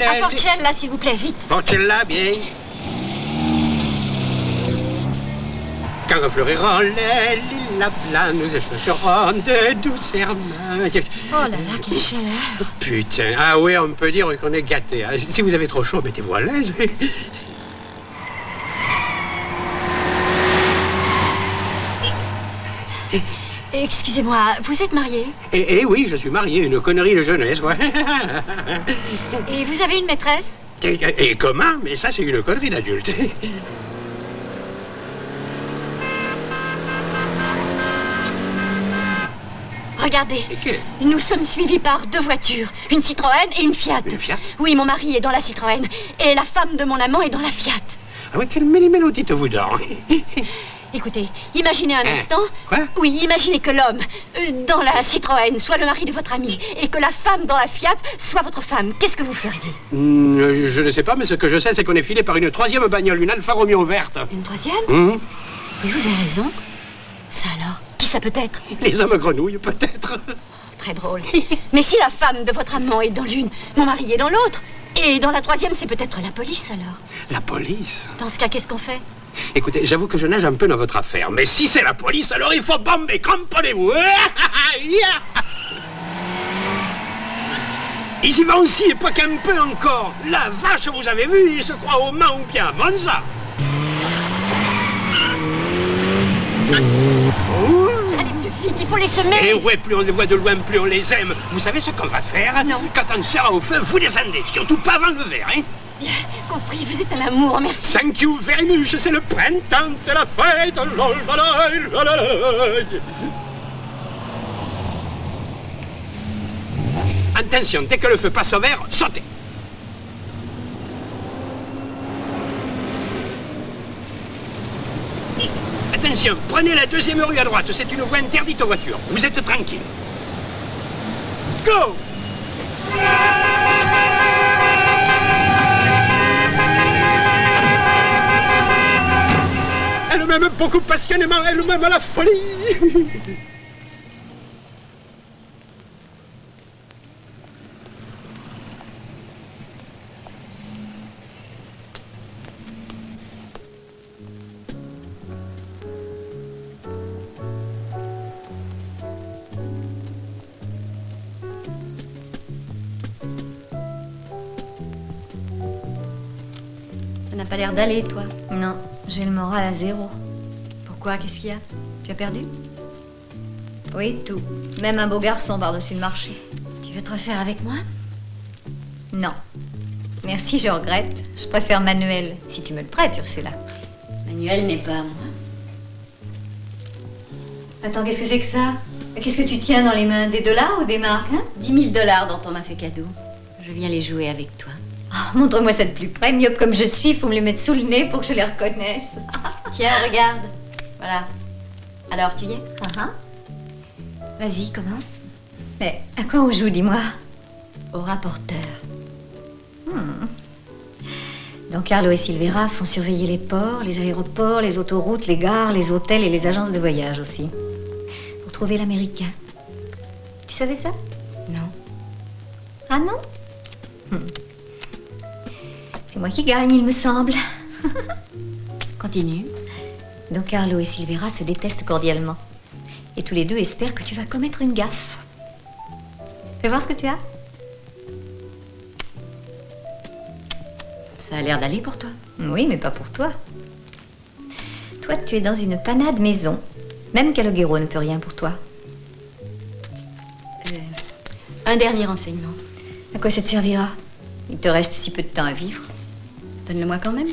Speaker 2: À Forcella, s'il vous plaît, vite.
Speaker 13: Forcella, bien. Quand refleuriront les lilas blancs, nous échangerons de doux serments.
Speaker 2: Oh là là, quelle chaleur.
Speaker 13: Putain, ah oui, on peut dire qu'on est gâtés. Hein. Si vous avez trop chaud, mettez-vous à l'aise.
Speaker 2: Excusez-moi, vous êtes marié?
Speaker 13: Eh oui, je suis marié, une connerie de jeunesse, quoi.
Speaker 2: Et vous avez une maîtresse?
Speaker 13: Et comment? Mais ça, c'est une connerie d'adulte.
Speaker 2: Regardez,
Speaker 13: et
Speaker 2: nous sommes suivis par 2 voitures, une Citroën et une Fiat.
Speaker 13: Une Fiat?
Speaker 2: Oui, mon mari est dans la Citroën et la femme de mon amant est dans la Fiat.
Speaker 13: Ah oui, quelle méli-mélo dites-vous donc?
Speaker 2: Écoutez, imaginez un instant.
Speaker 13: Quoi?
Speaker 2: Oui, imaginez que l'homme dans la Citroën soit le mari de votre ami et que la femme dans la Fiat soit votre femme. Qu'est-ce que vous feriez?
Speaker 13: Je ne sais pas, mais ce que je sais, c'est qu'on est filé par une 3e bagnole, une Alfa Romeo verte.
Speaker 2: Une 3e? Oui, vous avez raison. Ça alors? Qui ça peut être?
Speaker 13: Les hommes grenouilles, peut-être.
Speaker 2: Très drôle. Mais si la femme de votre amant est dans l'une, mon mari est dans l'autre, et dans la 3e, c'est peut-être la police alors.
Speaker 13: La police?
Speaker 2: Dans ce cas, qu'est-ce qu'on fait?
Speaker 13: Écoutez, j'avoue que je nage un peu dans votre affaire, mais si c'est la police, alors il faut bomber, cramponnez-vous. Ils y vont aussi, et pas qu'un peu encore. La vache, vous avez vu, ils se croient au Mans ou bien à Monza.
Speaker 2: Allez plus vite, il faut les semer.
Speaker 13: Et ouais, plus on les voit de loin, plus on les aime. Vous savez ce qu'on va faire?
Speaker 2: Non.
Speaker 13: Quand on sera au feu, vous descendez, surtout pas avant le verre, hein?
Speaker 2: Bien compris, vous êtes un amour, merci.
Speaker 13: Thank you very much, c'est le printemps, c'est la fête. Attention, dès que le feu passe au vert, sautez. Attention, prenez la 2e rue à droite, c'est une voie interdite aux voitures. Vous êtes tranquille. Go! Elle m'aime beaucoup passionnément, elle m'aime à la folie.
Speaker 2: Ça n'a pas l'air d'aller, toi.
Speaker 5: Non, j'ai le moral à 0.
Speaker 2: Pourquoi? Qu'est-ce qu'il y a? Tu as perdu?
Speaker 5: Oui, tout. Même un beau garçon par-dessus le marché.
Speaker 2: Tu veux te refaire avec moi?
Speaker 5: Non. Merci, je regrette. Je préfère Manuel, si tu me le prêtes, Ursula.
Speaker 2: Manuel n'est pas à moi.
Speaker 5: Attends, qu'est-ce que c'est que ça? Qu'est-ce que tu tiens dans les mains? Des dollars ou des marques, hein?
Speaker 2: 10 000 $ dont on m'a fait cadeau. Je viens les jouer avec toi.
Speaker 5: Oh, montre-moi ça de plus près. Myope comme je suis, faut me les mettre sous le nez pour que je les reconnaisse.
Speaker 2: Tiens, regarde. Voilà. Alors, tu y es?
Speaker 5: Ah,
Speaker 2: Vas-y, commence.
Speaker 5: Mais à quoi on joue, dis-moi?
Speaker 2: Au rapporteur.
Speaker 5: Don Carlo et Silvera font surveiller les ports, les aéroports, les autoroutes, les gares, les hôtels et les agences de voyage aussi. Pour trouver l'Américain. Tu savais ça?
Speaker 2: Non.
Speaker 5: Ah non? C'est moi qui gagne, il me semble.
Speaker 2: Continue.
Speaker 5: Don Carlo et Silvera se détestent cordialement. Et tous les deux espèrent que tu vas commettre une gaffe. Fais voir ce que tu as.
Speaker 2: Ça a l'air d'aller pour toi.
Speaker 5: Oui, mais pas pour toi. Toi, tu es dans une panade maison. Même Calogero ne peut rien pour toi.
Speaker 2: Un dernier renseignement.
Speaker 5: À quoi ça te servira? Il te reste si peu de temps à vivre.
Speaker 2: Donne-le-moi quand même.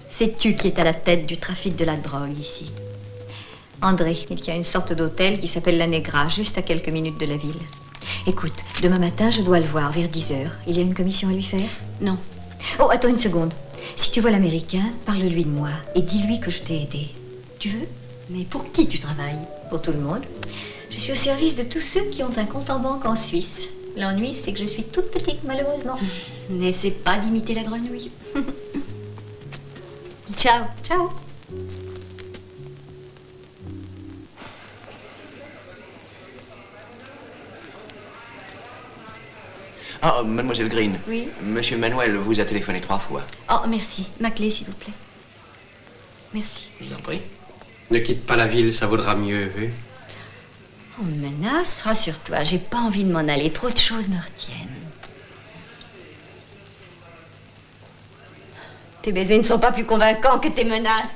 Speaker 2: C'est tu qui es à la tête du trafic de la drogue ici.
Speaker 5: André, il y a une sorte d'hôtel qui s'appelle la Negra, juste à quelques minutes de la ville. Écoute, demain matin, je dois le voir vers 10h. Il y a une commission à lui faire?
Speaker 2: Non.
Speaker 5: Oh, attends une seconde. Si tu vois l'Américain, parle-lui de moi et dis-lui que je t'ai aidé. Tu veux?
Speaker 2: Mais pour qui tu travailles?
Speaker 5: Pour tout le monde. Je suis au service de tous ceux qui ont un compte en banque en Suisse. L'ennui, c'est que je suis toute petite, malheureusement.
Speaker 2: N'essaie pas d'imiter la grenouille.
Speaker 5: Ciao. Ciao.
Speaker 12: Ah, mademoiselle Green.
Speaker 2: Oui.
Speaker 12: Monsieur Manuel vous a téléphoné 3 fois.
Speaker 2: Oh, merci. Ma clé, s'il vous plaît. Merci.
Speaker 12: Je vous en prie.
Speaker 13: Ne quitte pas la ville, ça vaudra mieux, hein?
Speaker 2: On me menace, rassure-toi, j'ai pas envie de m'en aller. Trop de choses me retiennent. Tes baisers ne sont pas plus convaincants que tes menaces.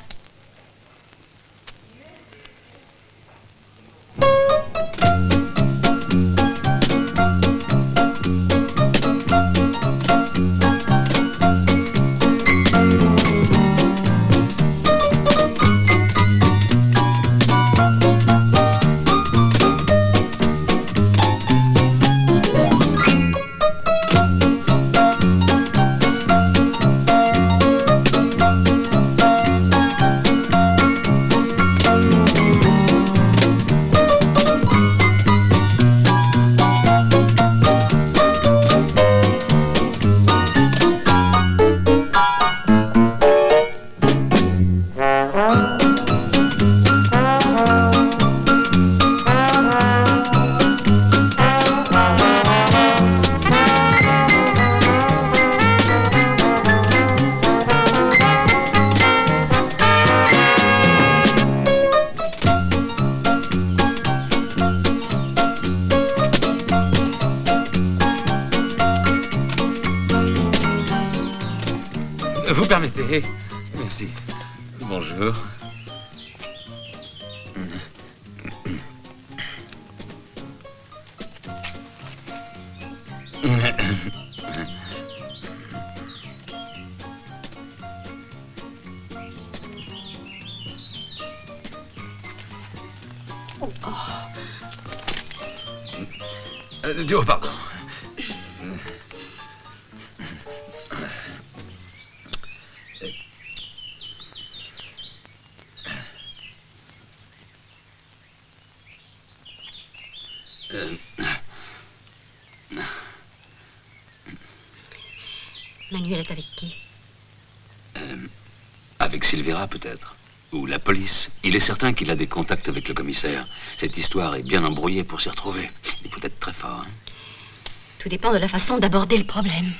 Speaker 3: Vous permettez? Merci. Bonjour. Oh, pardon.
Speaker 2: Manuel est avec qui?
Speaker 3: Avec Silvera, peut-être. Ou la police. Il est certain qu'il a des contacts avec le commissaire. Cette histoire est bien embrouillée pour s'y retrouver. Il peut être très fort. Hein.
Speaker 2: Tout dépend de la façon d'aborder le problème.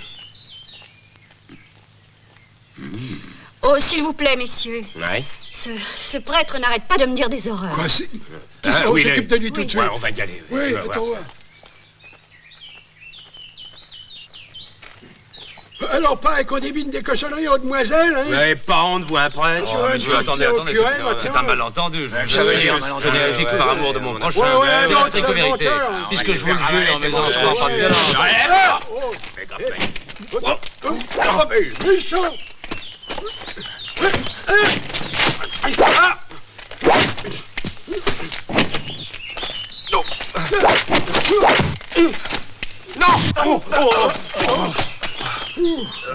Speaker 2: Oh, s'il vous plaît, messieurs.
Speaker 11: Ouais.
Speaker 2: Ce prêtre n'arrête pas de me dire des horreurs.
Speaker 14: Quoi, c'est... On s'occupe de lui tout de suite.
Speaker 11: Ouais, on va y aller.
Speaker 14: Oui,
Speaker 11: tu vas voir
Speaker 14: attends.
Speaker 11: ça.
Speaker 14: Alors, pareil qu'on débine des cochonneries aux demoiselles, hein?
Speaker 11: Vous n'avez pas honte, vous, un prêtre?
Speaker 14: Oh,
Speaker 3: monsieur, attendez, c'est un malentendu. Je n'ai agi que par amour de mon prochain. C'est la stricte vérité. Puisque je vous le jure, mes enfants, pas de violence.
Speaker 11: Fais gaffe.
Speaker 14: Oh, mais méchant!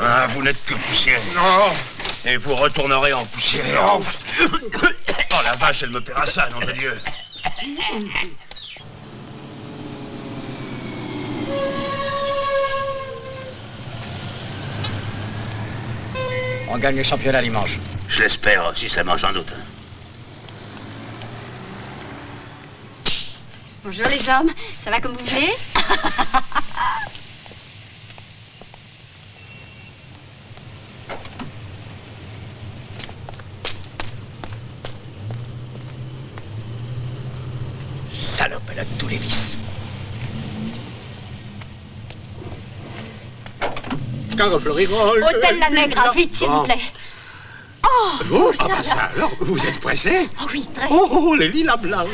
Speaker 11: Ah, vous n'êtes que poussière. Et vous retournerez en poussière. Oh la vache, elle me paiera ça, nom de Dieu.
Speaker 6: On gagne le championnat dimanche.
Speaker 10: Je l'espère, si ça marche en doute.
Speaker 2: Bonjour les hommes, ça va comme vous voulez?
Speaker 4: Salope, elle a tous les vices.
Speaker 13: Carole Fleurirol.
Speaker 2: Hôtel La Nègre, vite s'il vous plaît. Oh,
Speaker 13: Vous,
Speaker 2: ça va.
Speaker 13: ça alors, vous êtes pressé?
Speaker 2: Oh oui, très.
Speaker 13: Oh, les lilas blancs.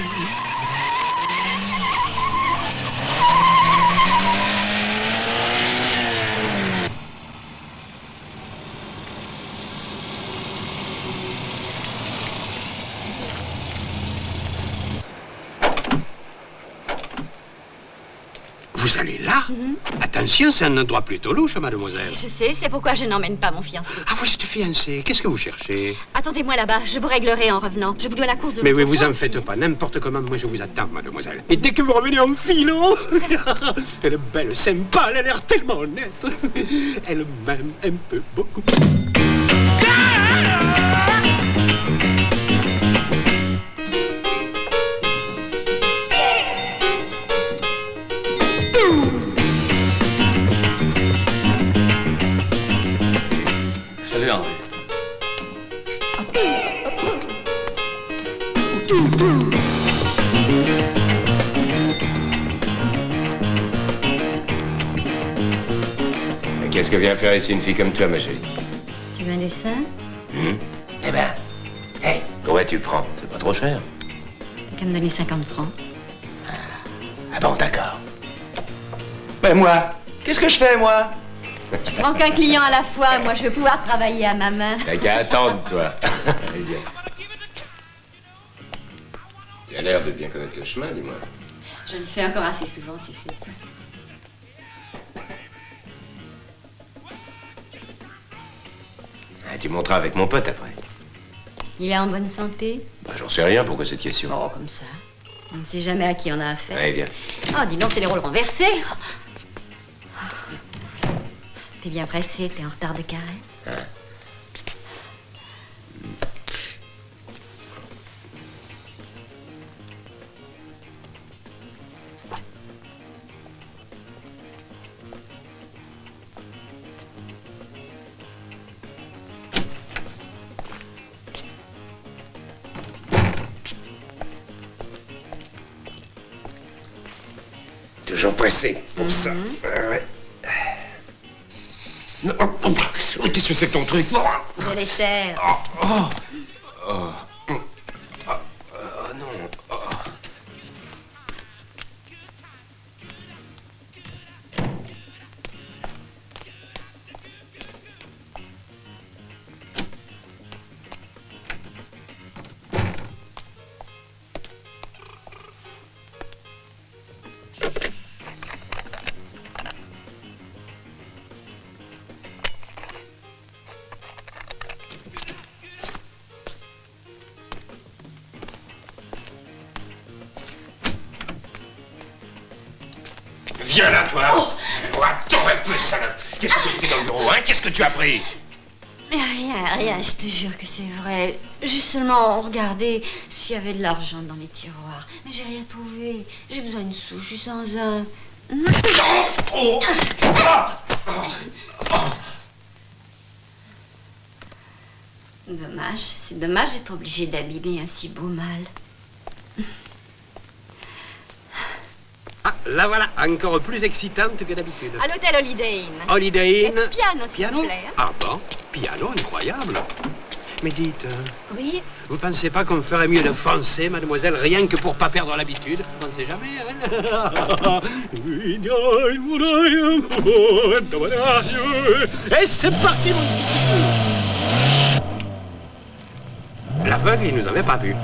Speaker 13: Vous allez là? Attention, c'est un endroit plutôt louche, mademoiselle.
Speaker 2: Je sais, c'est pourquoi je n'emmène pas mon fiancé.
Speaker 13: Ah, vous êtes fiancée. Qu'est-ce que vous cherchez?
Speaker 2: Attendez-moi là-bas, je vous réglerai en revenant. Je vous dois la course de
Speaker 13: Mais oui,
Speaker 2: l'autre
Speaker 13: vous
Speaker 2: fois
Speaker 13: en faites pas. N'importe comment, moi je vous attends, mademoiselle. Et dès que vous revenez en philo, elle est belle, sympa, elle a l'air tellement honnête. Elle m'aime un peu, beaucoup.
Speaker 3: Salut Henri.
Speaker 11: Qu'est-ce que vient faire ici une fille comme toi, ma chérie?
Speaker 5: Tu veux un dessin?
Speaker 11: Eh ben, hé, combien tu prends? C'est pas trop cher.
Speaker 5: T'as qu'à me donner 50 francs.
Speaker 11: Ah bon, d'accord. Ben moi, qu'est-ce que je fais, moi?
Speaker 2: Je prends qu'un client à la fois, moi je veux pouvoir travailler à ma main.
Speaker 11: T'as qu'à attendre, toi. Allez, viens. Tu as l'air de bien connaître le chemin, dis-moi.
Speaker 2: Je le fais encore assez souvent, tu sais.
Speaker 11: Ah, tu monteras avec mon pote après.
Speaker 2: Il est en bonne santé?
Speaker 11: Bah, j'en sais rien, pourquoi cette question?
Speaker 2: Oh, comme ça. On ne sait jamais à qui on a affaire.
Speaker 11: Allez, viens.
Speaker 2: Oh, dis donc, c'est les rôles renversés. T'es bien pressé, t'es en retard de caresse.
Speaker 11: Hein? Toujours pressé pour ça. Ouais. Non, qu'est-ce que c'est que ton truc?
Speaker 2: Je les sers.
Speaker 11: Oh, non. Oh. Viens là, toi. Oh, attends un peu, salope. Qu'est-ce que tu fais dans le bureau, hein? Qu'est-ce que tu as pris?
Speaker 2: Rien, je te jure que c'est vrai. Juste seulement regarder s'il y avait de l'argent dans les tiroirs. Mais j'ai rien trouvé. J'ai besoin de sous, je suis sans un. Dommage, c'est dommage d'être obligé d'abîmer un si beau mâle.
Speaker 13: Ah, là voilà, encore plus excitante que d'habitude.
Speaker 2: À l'hôtel Holiday Inn.
Speaker 13: Holiday Inn.
Speaker 2: Et piano, s'il
Speaker 13: Piano?
Speaker 2: vous plaît.
Speaker 13: Ah bon? Piano, incroyable. Mais dites,
Speaker 2: Oui.
Speaker 13: vous pensez pas qu'on ferait mieux de foncer, mademoiselle, rien que pour pas perdre l'habitude? On ne sait jamais, hein? Et c'est parti, mon petit. L'aveugle, il nous avait pas vus.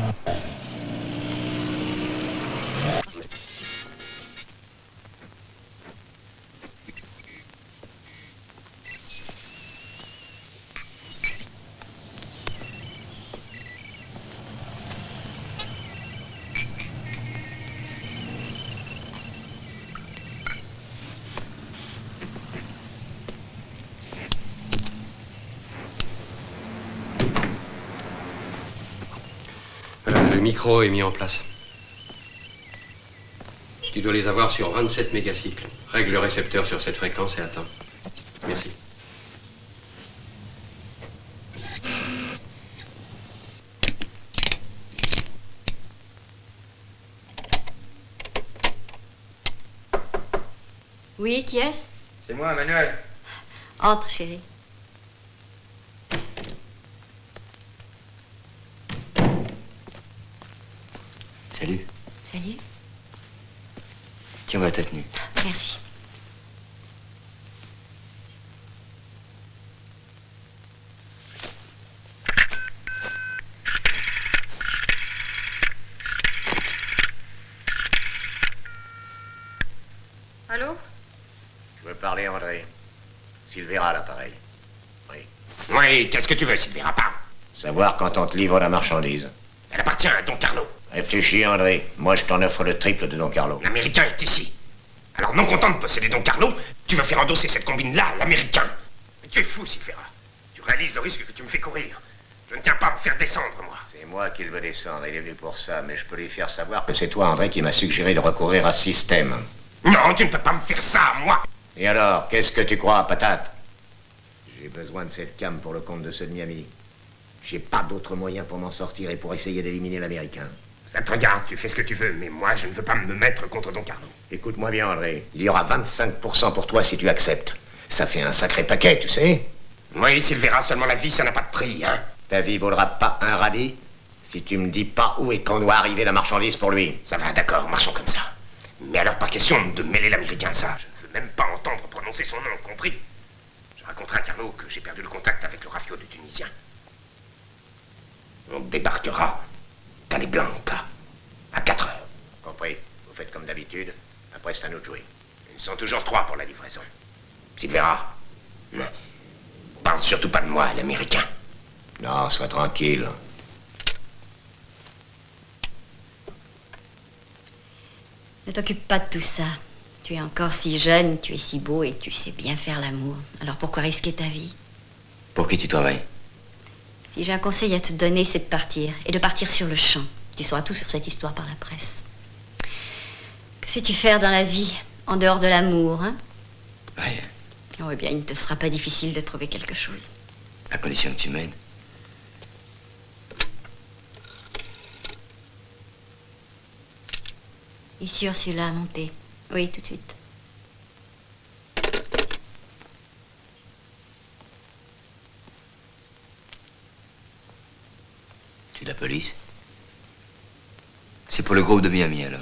Speaker 15: Le micro est mis en place. Tu dois les avoir sur 27 mégacycles. Règle le récepteur sur cette fréquence et attends. Merci.
Speaker 2: Oui, qui est-ce?
Speaker 7: C'est moi, Manuel.
Speaker 2: Entre, chérie.
Speaker 9: Salut.
Speaker 2: Salut.
Speaker 9: Tiens, voilà ta tenue.
Speaker 2: Merci.
Speaker 1: Allô?
Speaker 7: Je veux parler, André. Silvera, l'appareil. Oui.
Speaker 4: Oui, qu'est-ce que tu veux, Silvera? Pas.
Speaker 7: Savoir quand on te livre la marchandise.
Speaker 4: Elle appartient à Don Carlo.
Speaker 7: Réfléchis, André. Moi, je t'en offre le triple de Don Carlo.
Speaker 4: L'Américain est ici. Alors, non content de posséder Don Carlo, tu vas faire endosser cette combine-là à l'Américain. Mais tu es fou, Silvera. Tu réalises le risque que tu me fais courir. Je ne tiens pas à me faire descendre, moi.
Speaker 7: C'est moi qui le veux descendre. Il est venu pour ça. Mais je peux lui faire savoir que c'est toi, André, qui m'a suggéré de recourir à ce système.
Speaker 4: Non, tu ne peux pas me faire ça, moi.
Speaker 7: Et alors, qu'est-ce que tu crois, patate? J'ai besoin de cette cam pour le compte de ceux de Miami. J'ai pas d'autre moyen pour m'en sortir et pour essayer d'éliminer l'Américain.
Speaker 4: Ça te regarde, tu fais ce que tu veux, mais moi, je ne veux pas me mettre contre Don Carlo.
Speaker 7: Écoute-moi bien, André. Il y aura 25% pour toi si tu acceptes. Ça fait un sacré paquet, tu sais.
Speaker 4: Oui, Silvera, seulement la vie, ça n'a pas de prix, hein.
Speaker 7: Ta vie vaudra pas un radis si tu me dis pas où et quand doit arriver la marchandise pour lui.
Speaker 4: Ça va, d'accord, marchons comme ça. Mais alors, pas question de mêler l'Américain à ça. Je ne veux même pas entendre prononcer son nom, compris? Je raconterai à Carlo que j'ai perdu le contact avec le rafio de Tunisien. On débarquera Calablanca à 4 heures.
Speaker 7: Compris. Vous faites comme d'habitude. Après, c'est à nous de jouer.
Speaker 4: Ils sont toujours 3 pour la livraison. Silvera, parle surtout pas de moi à l'Américain.
Speaker 7: Non, sois tranquille.
Speaker 2: Ne t'occupe pas de tout ça. Tu es encore si jeune, tu es si beau et tu sais bien faire l'amour. Alors pourquoi risquer ta vie?
Speaker 9: Pour qui tu travailles?
Speaker 2: Si j'ai un conseil à te donner, c'est de partir. Et de partir sur le champ. Tu sauras tout sur cette histoire par la presse. Que sais-tu faire dans la vie, en dehors de l'amour, hein?
Speaker 9: Rien.
Speaker 2: Oh, eh bien, il ne te sera pas difficile de trouver quelque chose.
Speaker 9: À condition que tu m'aides.
Speaker 2: Ici, Ursula, montez. Oui, tout de suite.
Speaker 9: Tu es de la police? C'est pour le groupe de Miami, alors.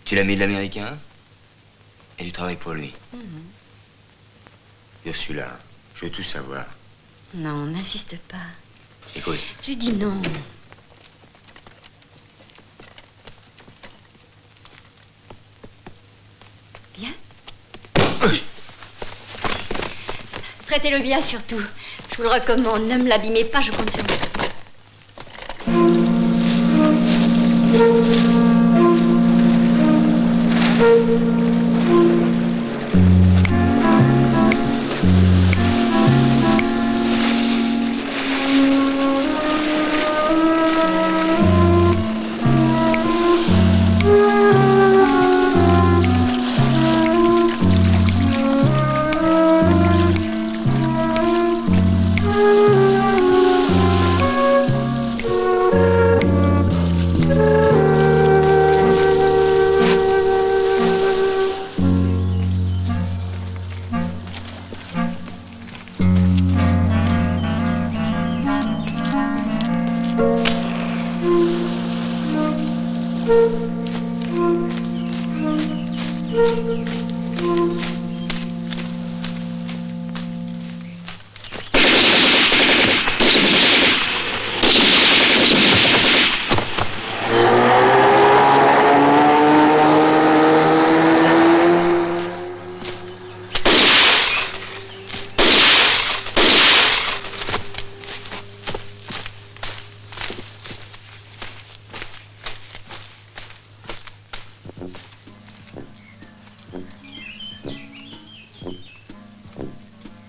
Speaker 9: Tu l'as mis de l'Américain? Et tu travailles pour lui?
Speaker 7: Ursula, je veux tout savoir.
Speaker 2: Non, n'insiste pas.
Speaker 9: Écoute.
Speaker 2: J'ai dit non. Bien. Traitez-le bien, surtout. Je vous le recommande. Ne me l'abîmez pas, je compte sur vous.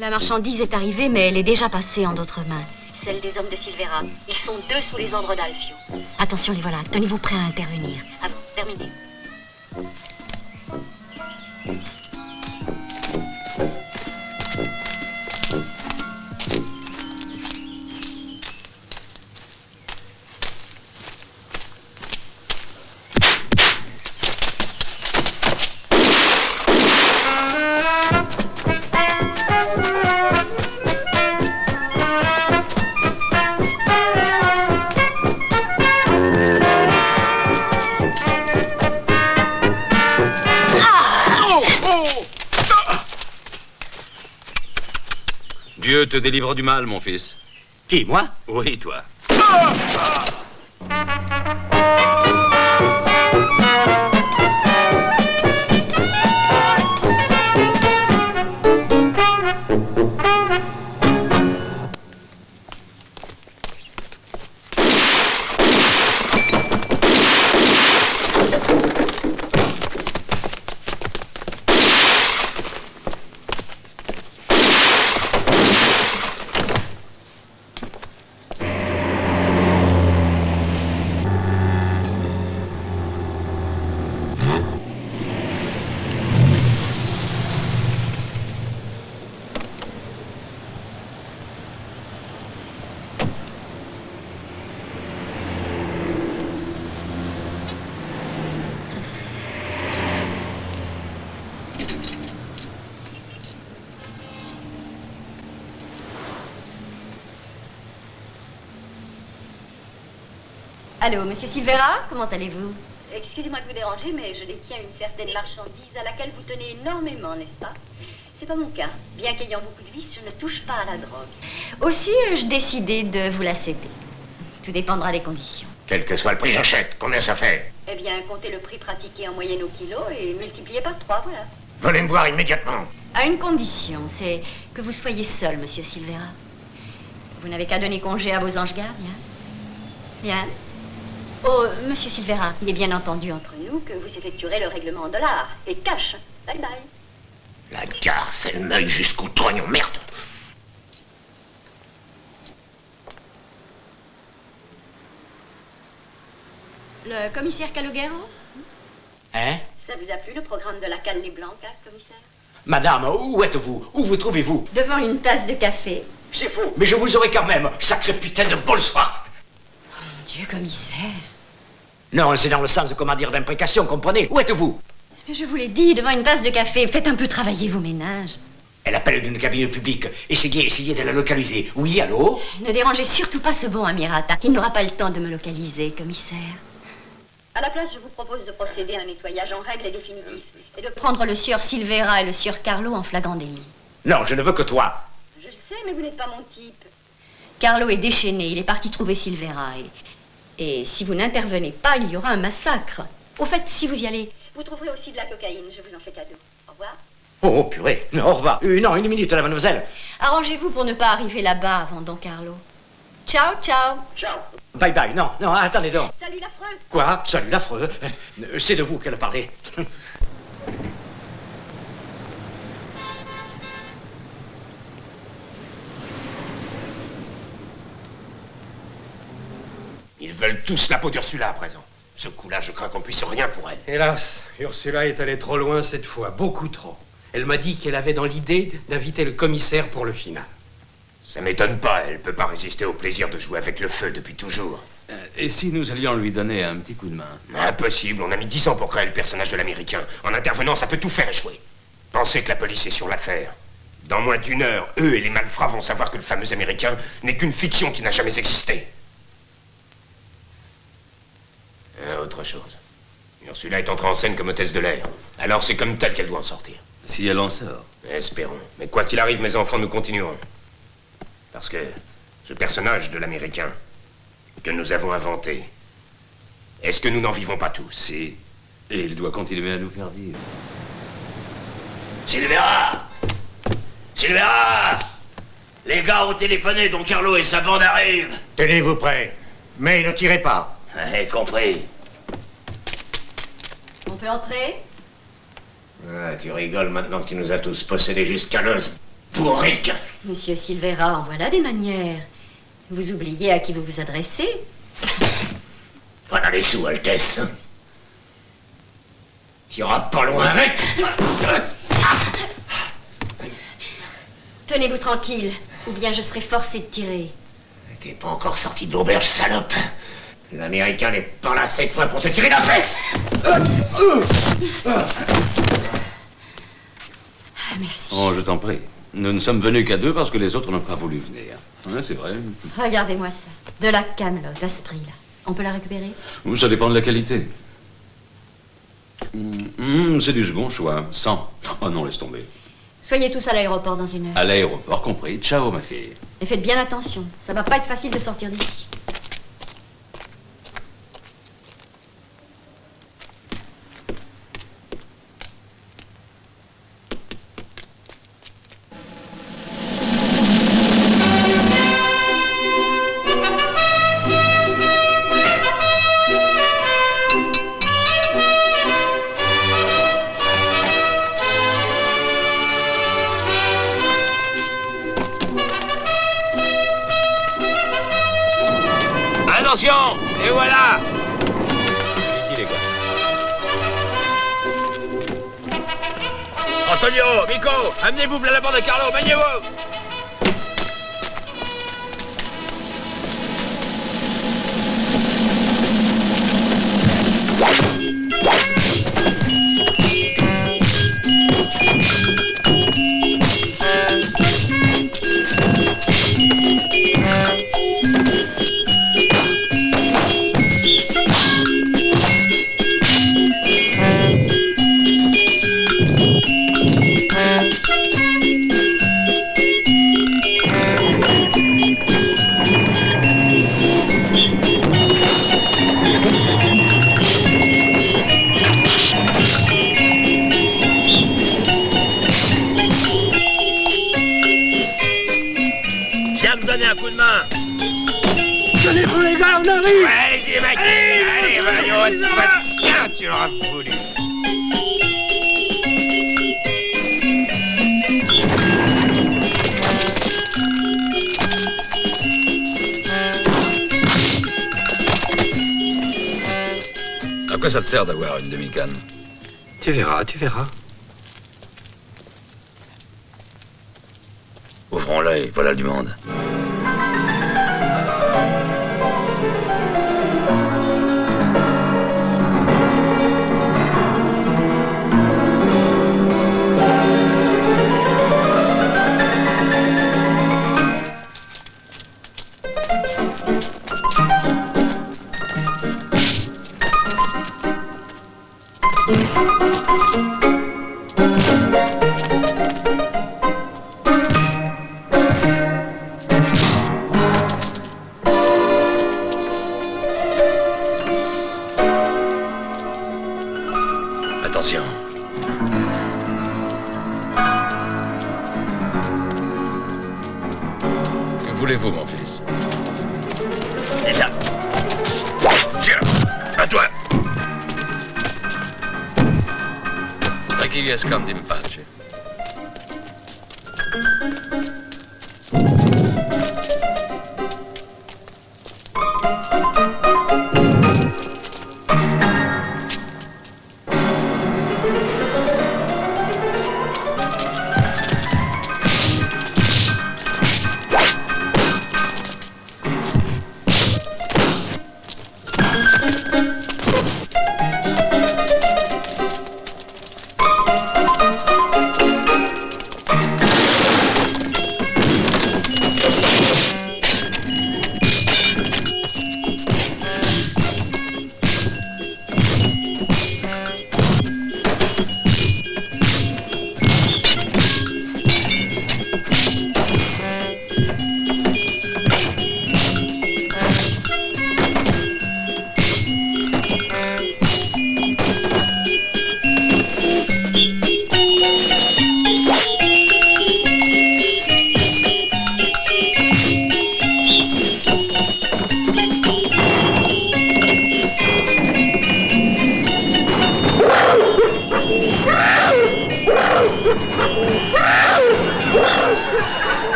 Speaker 2: La marchandise est arrivée, mais elle est déjà passée en d'autres mains.
Speaker 8: celle des hommes de Silvera. Ils sont 2 sous les ordres d'Alfio.
Speaker 2: Attention, les voilà. Tenez-vous prêts à intervenir.
Speaker 8: Ah bon, terminé.
Speaker 3: Dieu te délivre du mal, mon fils.
Speaker 4: Qui, moi?
Speaker 3: Oui, toi.
Speaker 2: Allô, monsieur Silvera, comment allez-vous?
Speaker 8: Excusez-moi de vous déranger, mais je détiens une certaine marchandise à laquelle vous tenez énormément, n'est-ce pas? C'est pas mon cas. Bien qu'ayant beaucoup de vices, je ne touche pas à la drogue.
Speaker 2: Aussi, ai-je décidé de vous la céder. Tout dépendra des conditions.
Speaker 7: Quel que soit le prix, j'achète. Combien ça fait?
Speaker 8: Eh bien, comptez le prix pratiqué en moyenne au kilo et multipliez par 3, voilà.
Speaker 7: Venez me voir immédiatement.
Speaker 2: À une condition, c'est que vous soyez seul, monsieur Silvera. Vous n'avez qu'à donner congé à vos anges gardiens. Bien. Oh, monsieur Silvera, il est bien entendu entre
Speaker 8: nous que vous effectuerez le règlement en dollars et cash. Bye bye.
Speaker 7: La garce, elle m'œille jusqu'au trognon, merde.
Speaker 2: Le commissaire Calogero?
Speaker 6: Hein?
Speaker 8: Ça vous a plu le programme de la Calle Blanca, commissaire?
Speaker 6: Madame, où êtes-vous? Où vous trouvez-vous?
Speaker 2: Devant une tasse de café.
Speaker 6: C'est faux. Mais je vous aurai quand même, sacré putain de bonsoir.
Speaker 2: Oh mon Dieu, commissaire.
Speaker 6: Non, c'est dans le sens de comment dire d'imprécation, comprenez? Où êtes-vous?
Speaker 2: Je vous l'ai dit, devant une tasse de café. Faites un peu travailler vos ménages.
Speaker 6: Elle appelle d'une cabine publique. Essayez de la localiser. Oui, allô?
Speaker 2: Ne dérangez surtout pas ce bon Amirata. Il n'aura pas le temps de me localiser, commissaire.
Speaker 8: À la place, je vous propose de procéder à un nettoyage en règle et définitif. Et de
Speaker 2: Prendre le sieur Silvera et le sieur Carlo en flagrant délit.
Speaker 6: Non, je ne veux que toi.
Speaker 8: Je le sais, mais vous n'êtes pas mon type.
Speaker 2: Carlo est déchaîné. Il est parti trouver Silvera. Et si vous n'intervenez pas, il y aura un massacre. Au fait, si vous y allez...
Speaker 8: Vous trouverez aussi de la cocaïne, je vous en fais cadeau. Au revoir.
Speaker 6: Oh, purée. Non, au revoir. Non, une minute, la mademoiselle.
Speaker 2: Arrangez-vous pour ne pas arriver là-bas avant Don Carlo. Ciao, ciao.
Speaker 8: Ciao.
Speaker 6: Bye bye. Non, attendez donc.
Speaker 8: Salut l'affreux.
Speaker 6: Quoi? Salut l'affreux. C'est de vous qu'elle parlait.
Speaker 7: Ils veulent tous la peau d'Ursula à présent. Ce coup-là, je crains qu'on puisse rien pour elle.
Speaker 13: Hélas, Ursula est allée trop loin cette fois, beaucoup trop. Elle m'a dit qu'elle avait dans l'idée d'inviter le commissaire pour le final.
Speaker 7: Ça m'étonne pas, elle peut pas résister au plaisir de jouer avec le feu depuis toujours.
Speaker 3: Et si nous allions lui donner un petit coup de main?
Speaker 7: Impossible, on a mis 10 ans pour créer le personnage de l'Américain. En intervenant, ça peut tout faire échouer. Pensez que la police est sur l'affaire. Dans moins d'une heure, eux et les malfrats vont savoir que le fameux Américain n'est qu'une fiction qui n'a jamais existé. Autre chose. Ursula est entrée en scène comme hôtesse de l'air. Alors c'est comme telle qu'elle doit en sortir.
Speaker 3: Si elle en sort.
Speaker 7: Espérons. Mais quoi qu'il arrive, mes enfants, nous continuerons. Parce que ce personnage de l'Américain que nous avons inventé, est-ce que nous n'en vivons pas tous?
Speaker 3: Si. Et il doit continuer à nous faire vivre.
Speaker 10: Silvera! Silvera! Les gars ont téléphoné, Don Carlo et sa bande arrivent.
Speaker 7: Tenez-vous prêts. Mais ne tirez pas.
Speaker 10: Compris.
Speaker 2: On peut entrer?
Speaker 7: Ah, tu rigoles maintenant que tu nous as tous possédés jusqu'à l'os. Bourrique!
Speaker 2: Monsieur Silvera, en voilà des manières. Vous oubliez à qui vous vous adressez.
Speaker 7: Voilà les sous, Altesse. T'iras pas loin avec.
Speaker 2: Tenez-vous tranquille, ou bien je serai forcé de tirer.
Speaker 7: T'es pas encore sorti de l'auberge, salope. L'Américain n'est pas là cette fois pour te tirer la fesse.
Speaker 2: Merci.
Speaker 16: Oh, je t'en prie. Nous ne sommes venus qu'à deux parce que les autres n'ont pas voulu venir. Ouais, c'est vrai.
Speaker 2: Regardez-moi ça. De la camelote à ce prix-là. On peut la récupérer?
Speaker 16: Ça dépend de la qualité. C'est du second choix. 100. Oh non, laisse tomber.
Speaker 2: Soyez tous à l'aéroport dans 1 heure.
Speaker 16: À l'aéroport, compris. Ciao, ma fille.
Speaker 2: Et faites bien attention. Ça va pas être facile de sortir d'ici.
Speaker 3: Attention! Et voilà! Ici, les gars. Antonio, Mico, amenez-vous plein la bande de Carlo, baignez-vous! Un coup de main.
Speaker 14: Tenez-vous les gars, on arrive.
Speaker 7: Ouais, allez-y les mecs. Allez, va. Tiens, tu l'auras voulu.
Speaker 16: À quoi ça te sert d'avoir une demi-canne?
Speaker 15: Tu verras, tu verras.
Speaker 16: Ouvrons l'œil, voilà du monde. Attention. Que voulez-vous, mon fils?
Speaker 3: Et là. Tiens, à toi.
Speaker 16: Da chi li ascondi in pace?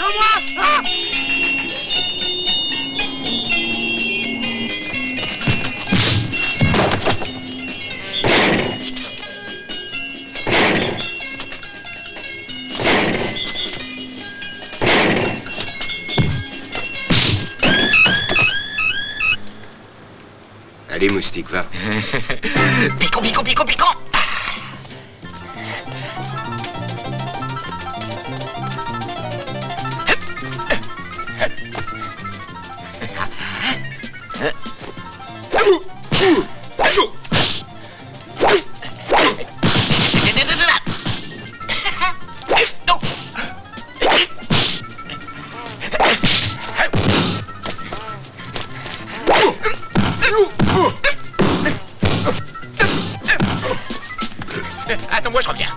Speaker 4: sur moi. Ah!
Speaker 11: Allez, moustique, va.
Speaker 4: Piquant, piquant, piquant, piquant. Attends-moi, je reviens.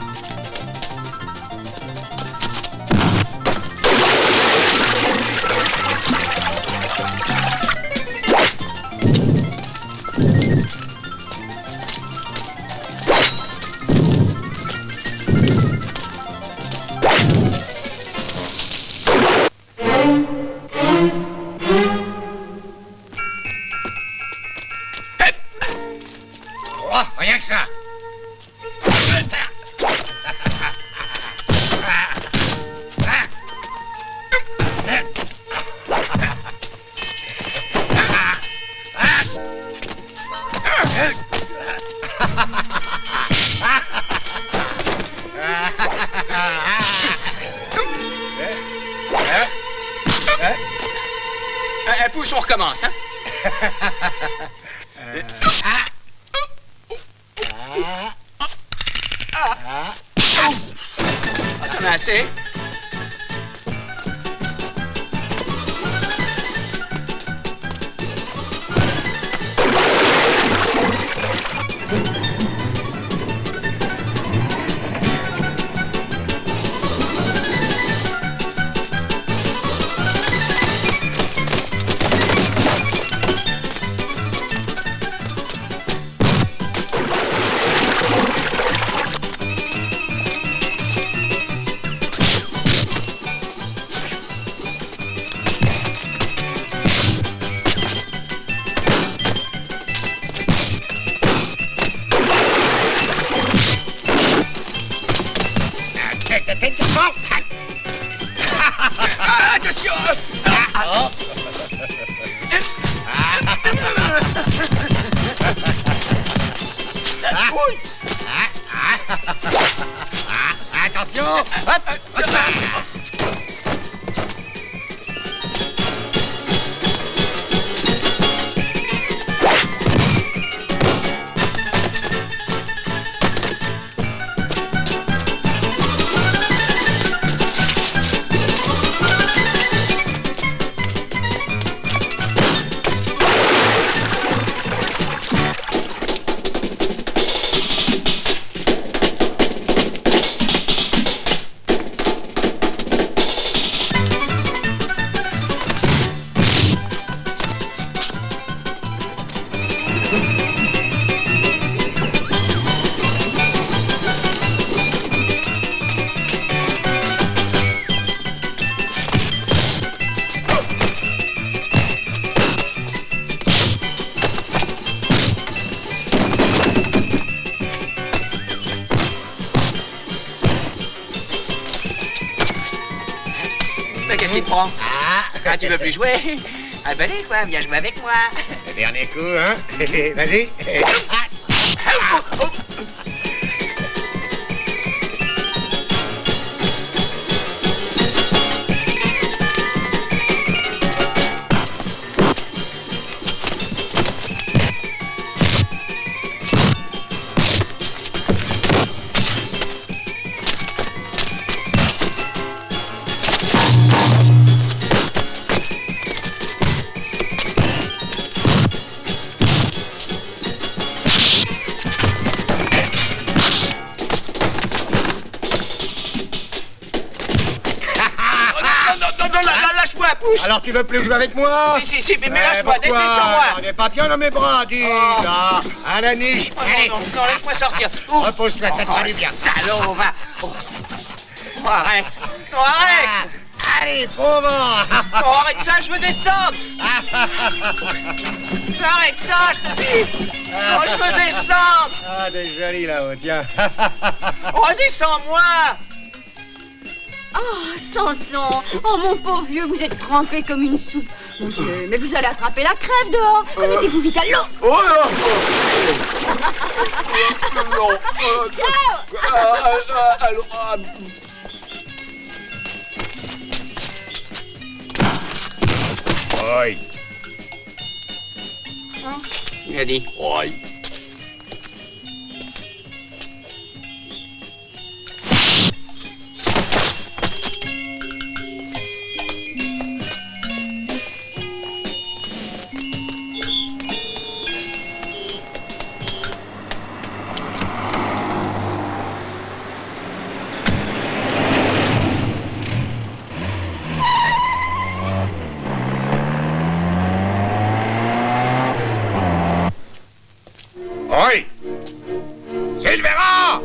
Speaker 7: Trois, rien que ça.
Speaker 4: Pousse, on recommence, hein? T'en as assez? Attention!
Speaker 7: Attention! Hop!
Speaker 4: Mais qu'est-ce qu'il te prend? Ah, tu veux plus jouer? Ah, ben allez, quoi, viens jouer avec moi.
Speaker 7: Le dernier coup, hein? Vas-y. Alors tu veux plus jouer avec moi?
Speaker 4: Si, mais lâche-moi, descends moi.
Speaker 7: Des papillons dans mes bras, dis là. À la niche. Allez.
Speaker 4: Non, laisse-moi sortir.
Speaker 7: Repose-toi, ça te va bien.
Speaker 4: Salaud, va. Oh, arrête. Non, arrête. Allez, pauvre.
Speaker 17: Oh, arrête ça, je veux descendre. Arrête ça, je te dis. Oh, je veux descendre.
Speaker 4: Ah, t'es joli là-haut, tiens.
Speaker 17: Redescends-moi.
Speaker 2: Oh, Samson! Oh, mon pauvre vieux, vous êtes trempé comme une soupe. Mon Dieu, mais vous allez attraper la crève dehors. Remettez-vous vite à l'eau.
Speaker 17: Oh non.
Speaker 2: Ciao.
Speaker 4: Oi.
Speaker 17: Il a dit.
Speaker 4: Oi. Oi! Silvera!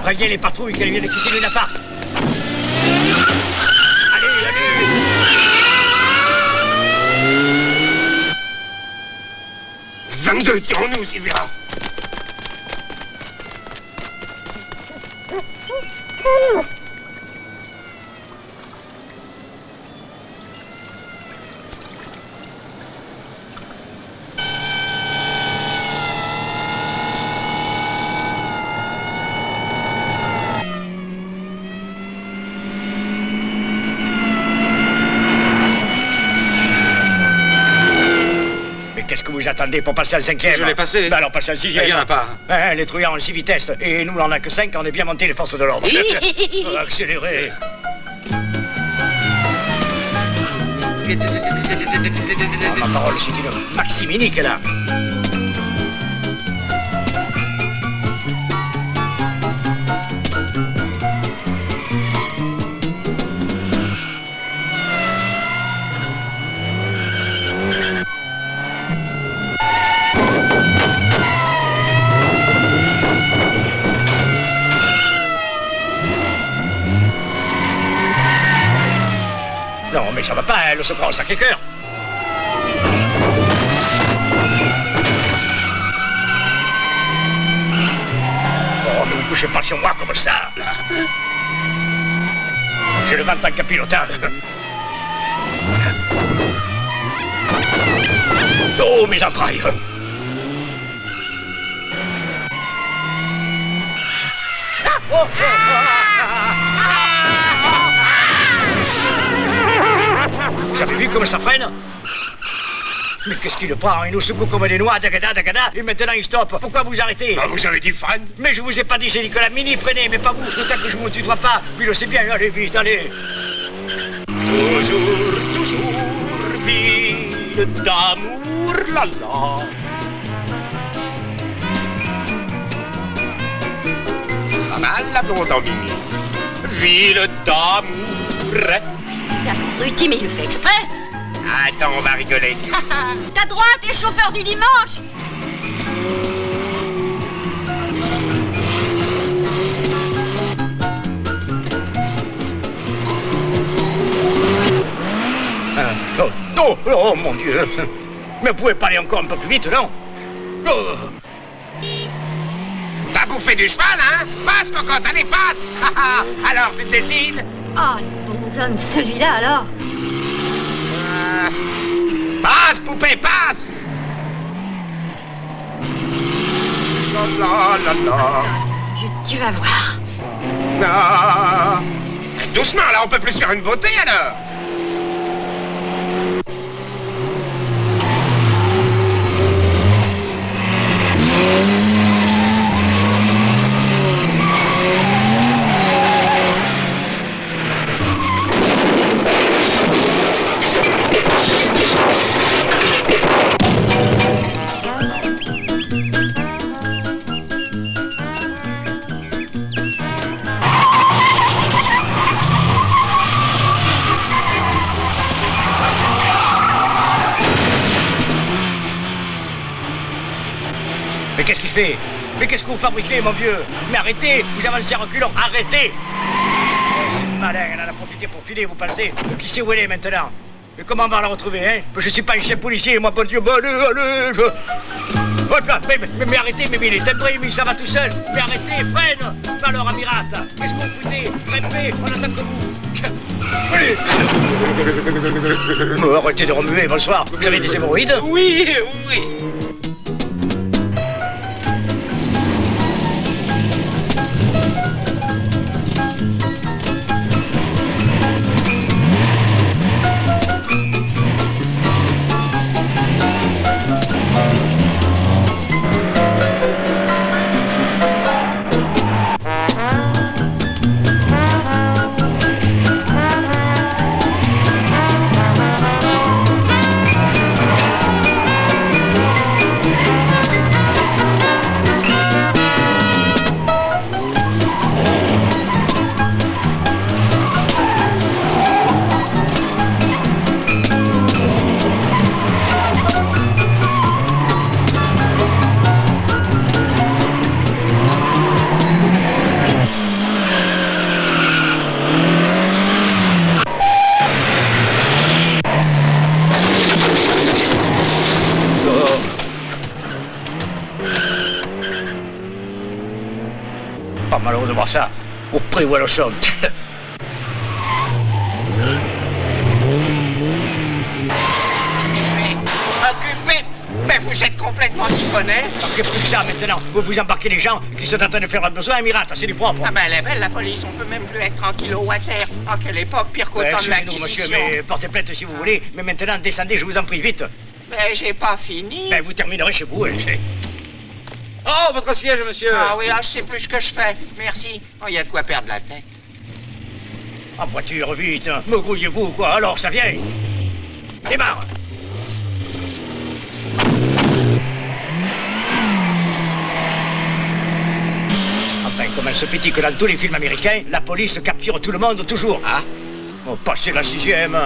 Speaker 6: Préviens les patrouilles qu'elles viennent de quitter Luna Park. Allez, allez!
Speaker 4: «22, tirons-nous, Silvera!»
Speaker 6: Qu'est-ce que vous attendez pour passer à le 5e?
Speaker 3: Je l'ai passé.
Speaker 6: Ben alors passez à le 6e.
Speaker 3: Il n'y en a pas.
Speaker 6: Hein, les trouillards ont 6 vitesses. Et nous, on en a que 5, on est bien monté les forces de l'ordre. Accélérez. Oh, ma parole, c'est une Maximini qu'elle a. Non, mais ça va pas, hein, le secours au Sacré-Cœur. Oh, ne vous couchez pas sur moi comme ça. J'ai le ventre en capilotable. Oh, mes entrailles. Vous avez vu comme ça freine? Mais qu'est-ce qu'il le prend? Il nous secoue comme des noix, dagada, dagada, et maintenant il stoppe. Pourquoi vous arrêtez?
Speaker 4: Bah, vous avez dit freine.
Speaker 6: Mais je vous ai pas dit, j'ai dit que la Mini freinait, mais pas vous. D'autant que je vous tutoie pas. Lui le sait bien, allez vite, allez.
Speaker 4: Toujours, ville d'amour, la la. Pas mal la blonde en mimi. Ville d'amour.
Speaker 2: C'est abruti, mais il le fait exprès.
Speaker 4: Attends, on va rigoler.
Speaker 2: Ta droite et chauffeur du dimanche.
Speaker 6: Non, Oh, mon Dieu. Mais vous pouvez pas aller encore un peu plus vite, non? Oh.
Speaker 4: T'as bouffé du cheval, hein? Passe, cocotte, allez, passe! Alors, tu te décides?
Speaker 2: Oh, les bons hommes, celui-là alors.
Speaker 4: Passe, poupée, passe! La la la.
Speaker 2: Tu vas voir.
Speaker 4: Ah. Doucement, là, on peut plus faire une beauté, alors!
Speaker 6: Mais qu'est-ce qu'il fait? Mais qu'est-ce que vous fabriquez, mon vieux? Mais arrêtez! Vous avancez en reculant, arrêtez! Oh, c'est malin, elle en a profité pour filer, vous pensez? Qui sait où elle est maintenant? Mais comment on va la retrouver, hein? Je suis pas un chef policier, moi, bon Dieu, bon, allez, Hop là, mais arrêtez, mais il est timbré, mais ça va tout seul! Mais arrêtez, freine! Mais alors, Amirat, qu'est-ce que vous foutez? Répétez, on attend que vous! Allez! Arrêtez de remuer, bonsoir. Vous avez des hémorroïdes?
Speaker 13: Oui, oui.
Speaker 6: Pas malheureux de voir ça, au prix où elle chante.
Speaker 4: Occupé! Mais vous êtes complètement siphonné!
Speaker 6: Marquez plus que ça maintenant. Vous vous embarquez les gens qui sont en train de faire un besoin, Amirat, c'est du propre.
Speaker 4: Ah ben elle est belle la police, on peut même plus être tranquillo à terre. En quelle époque, pire qu'au temps de
Speaker 6: Excusez-nous,
Speaker 4: l'Inquisition.
Speaker 6: monsieur, mais portez plainte si vous voulez. Mais maintenant, descendez, je vous en prie, vite.
Speaker 4: Mais j'ai pas fini.
Speaker 6: Ben, vous terminerez chez vous,
Speaker 13: Oh, votre siège, monsieur.
Speaker 4: Ah oui, je sais plus ce que je fais. Merci. Oh, il y a de quoi perdre la tête.
Speaker 6: En voiture, vite. Me grouillez-vous, quoi, alors ça vient. Démarre. Enfin, comment se fait-il que dans tous les films américains, la police capture tout le monde toujours? Ah? Oh, passez la 6e.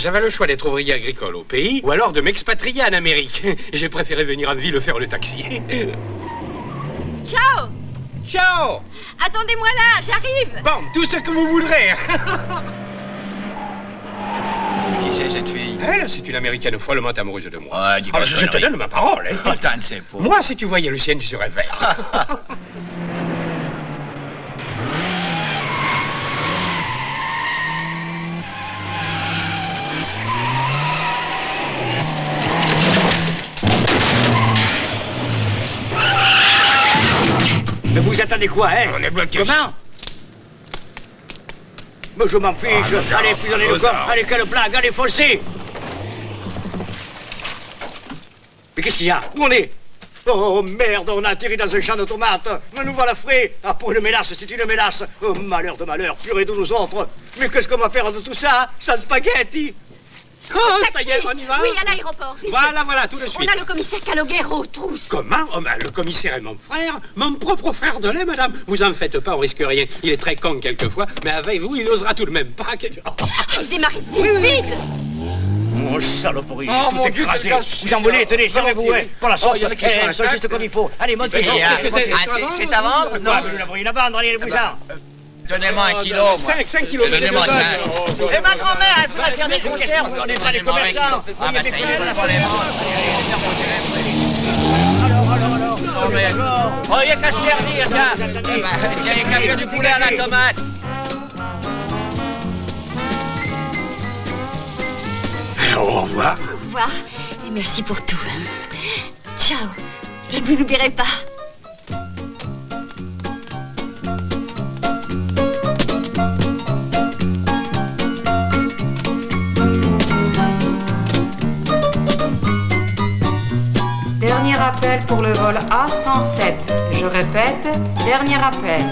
Speaker 13: J'avais le choix d'être ouvrier agricole au pays ou alors de m'expatrier en Amérique. J'ai préféré venir en ville faire le taxi.
Speaker 2: Ciao!
Speaker 13: Ciao!
Speaker 2: Attendez-moi là, j'arrive!
Speaker 13: Bon, tout ce que vous voudrez.
Speaker 12: Qui c'est cette fille?
Speaker 13: Elle, c'est une américaine follement amoureuse de moi.
Speaker 12: Ouais, dis pas
Speaker 13: Alors, je te donne ma parole. Hein.
Speaker 12: Oh, t'en sais pas.
Speaker 13: Moi, si tu voyais le sien, tu serais vert.
Speaker 6: Mais vous attendez quoi, hein?
Speaker 13: On est bloqué.
Speaker 6: Comment? Mais je m'en fiche. Allez, puis donnez le corps. Allez, quelle blague. Allez, foncez. Mais qu'est-ce qu'il y a? Où on est? Oh, merde, on a atterri dans un champ de tomates. Mais nous voilà frais. Ah, pour une mélasse, c'est une mélasse. Oh, malheur de malheur, purée de nous autres. Mais qu'est-ce qu'on va faire de tout ça? Sans spaghetti?
Speaker 13: Oh, ça y est, on y va?
Speaker 2: Oui, à l'aéroport. Vite.
Speaker 13: Voilà, tout de suite.
Speaker 2: On a le commissaire Calogero aux trousses.
Speaker 13: Comment? Oh, ben, le commissaire est mon frère, mon propre frère de lait, madame. Vous en faites pas, on risque rien. Il est très con quelquefois, mais avec vous, il osera tout de même pas.
Speaker 2: Démarrez vite.
Speaker 6: Oh, saloperie,
Speaker 17: Oh,
Speaker 6: tout
Speaker 17: mon Dieu,
Speaker 6: écrasé.
Speaker 17: quel
Speaker 6: Vous en voulez, tenez, servez-vous, ouais. Pour la sauce,
Speaker 17: il y en a qui sont à la
Speaker 6: sauce
Speaker 17: table.
Speaker 6: juste comme il faut. Allez, montez.
Speaker 17: C'est à vendre?
Speaker 6: Non, mais nous n'avons rien à vendre, allez, vous en.
Speaker 17: Donnez-moi un kilo, moi.
Speaker 13: 5 kilos.
Speaker 17: Donnez-moi 5.
Speaker 6: Et ma grand-mère, elle pourrait faire des conserves. On n'est pas des commerçants.
Speaker 17: Ah, bah ça y est, vous prenez
Speaker 6: Non, mais
Speaker 17: oh, il n'y a qu'à se servir, tiens. Il y a qu'à faire du poulet à la tomate.
Speaker 13: Alors, au revoir.
Speaker 2: Au revoir et merci pour tout. Ciao. Je ne vous oublierai pas.
Speaker 1: Dernier appel pour le vol A107. Je répète, dernier appel.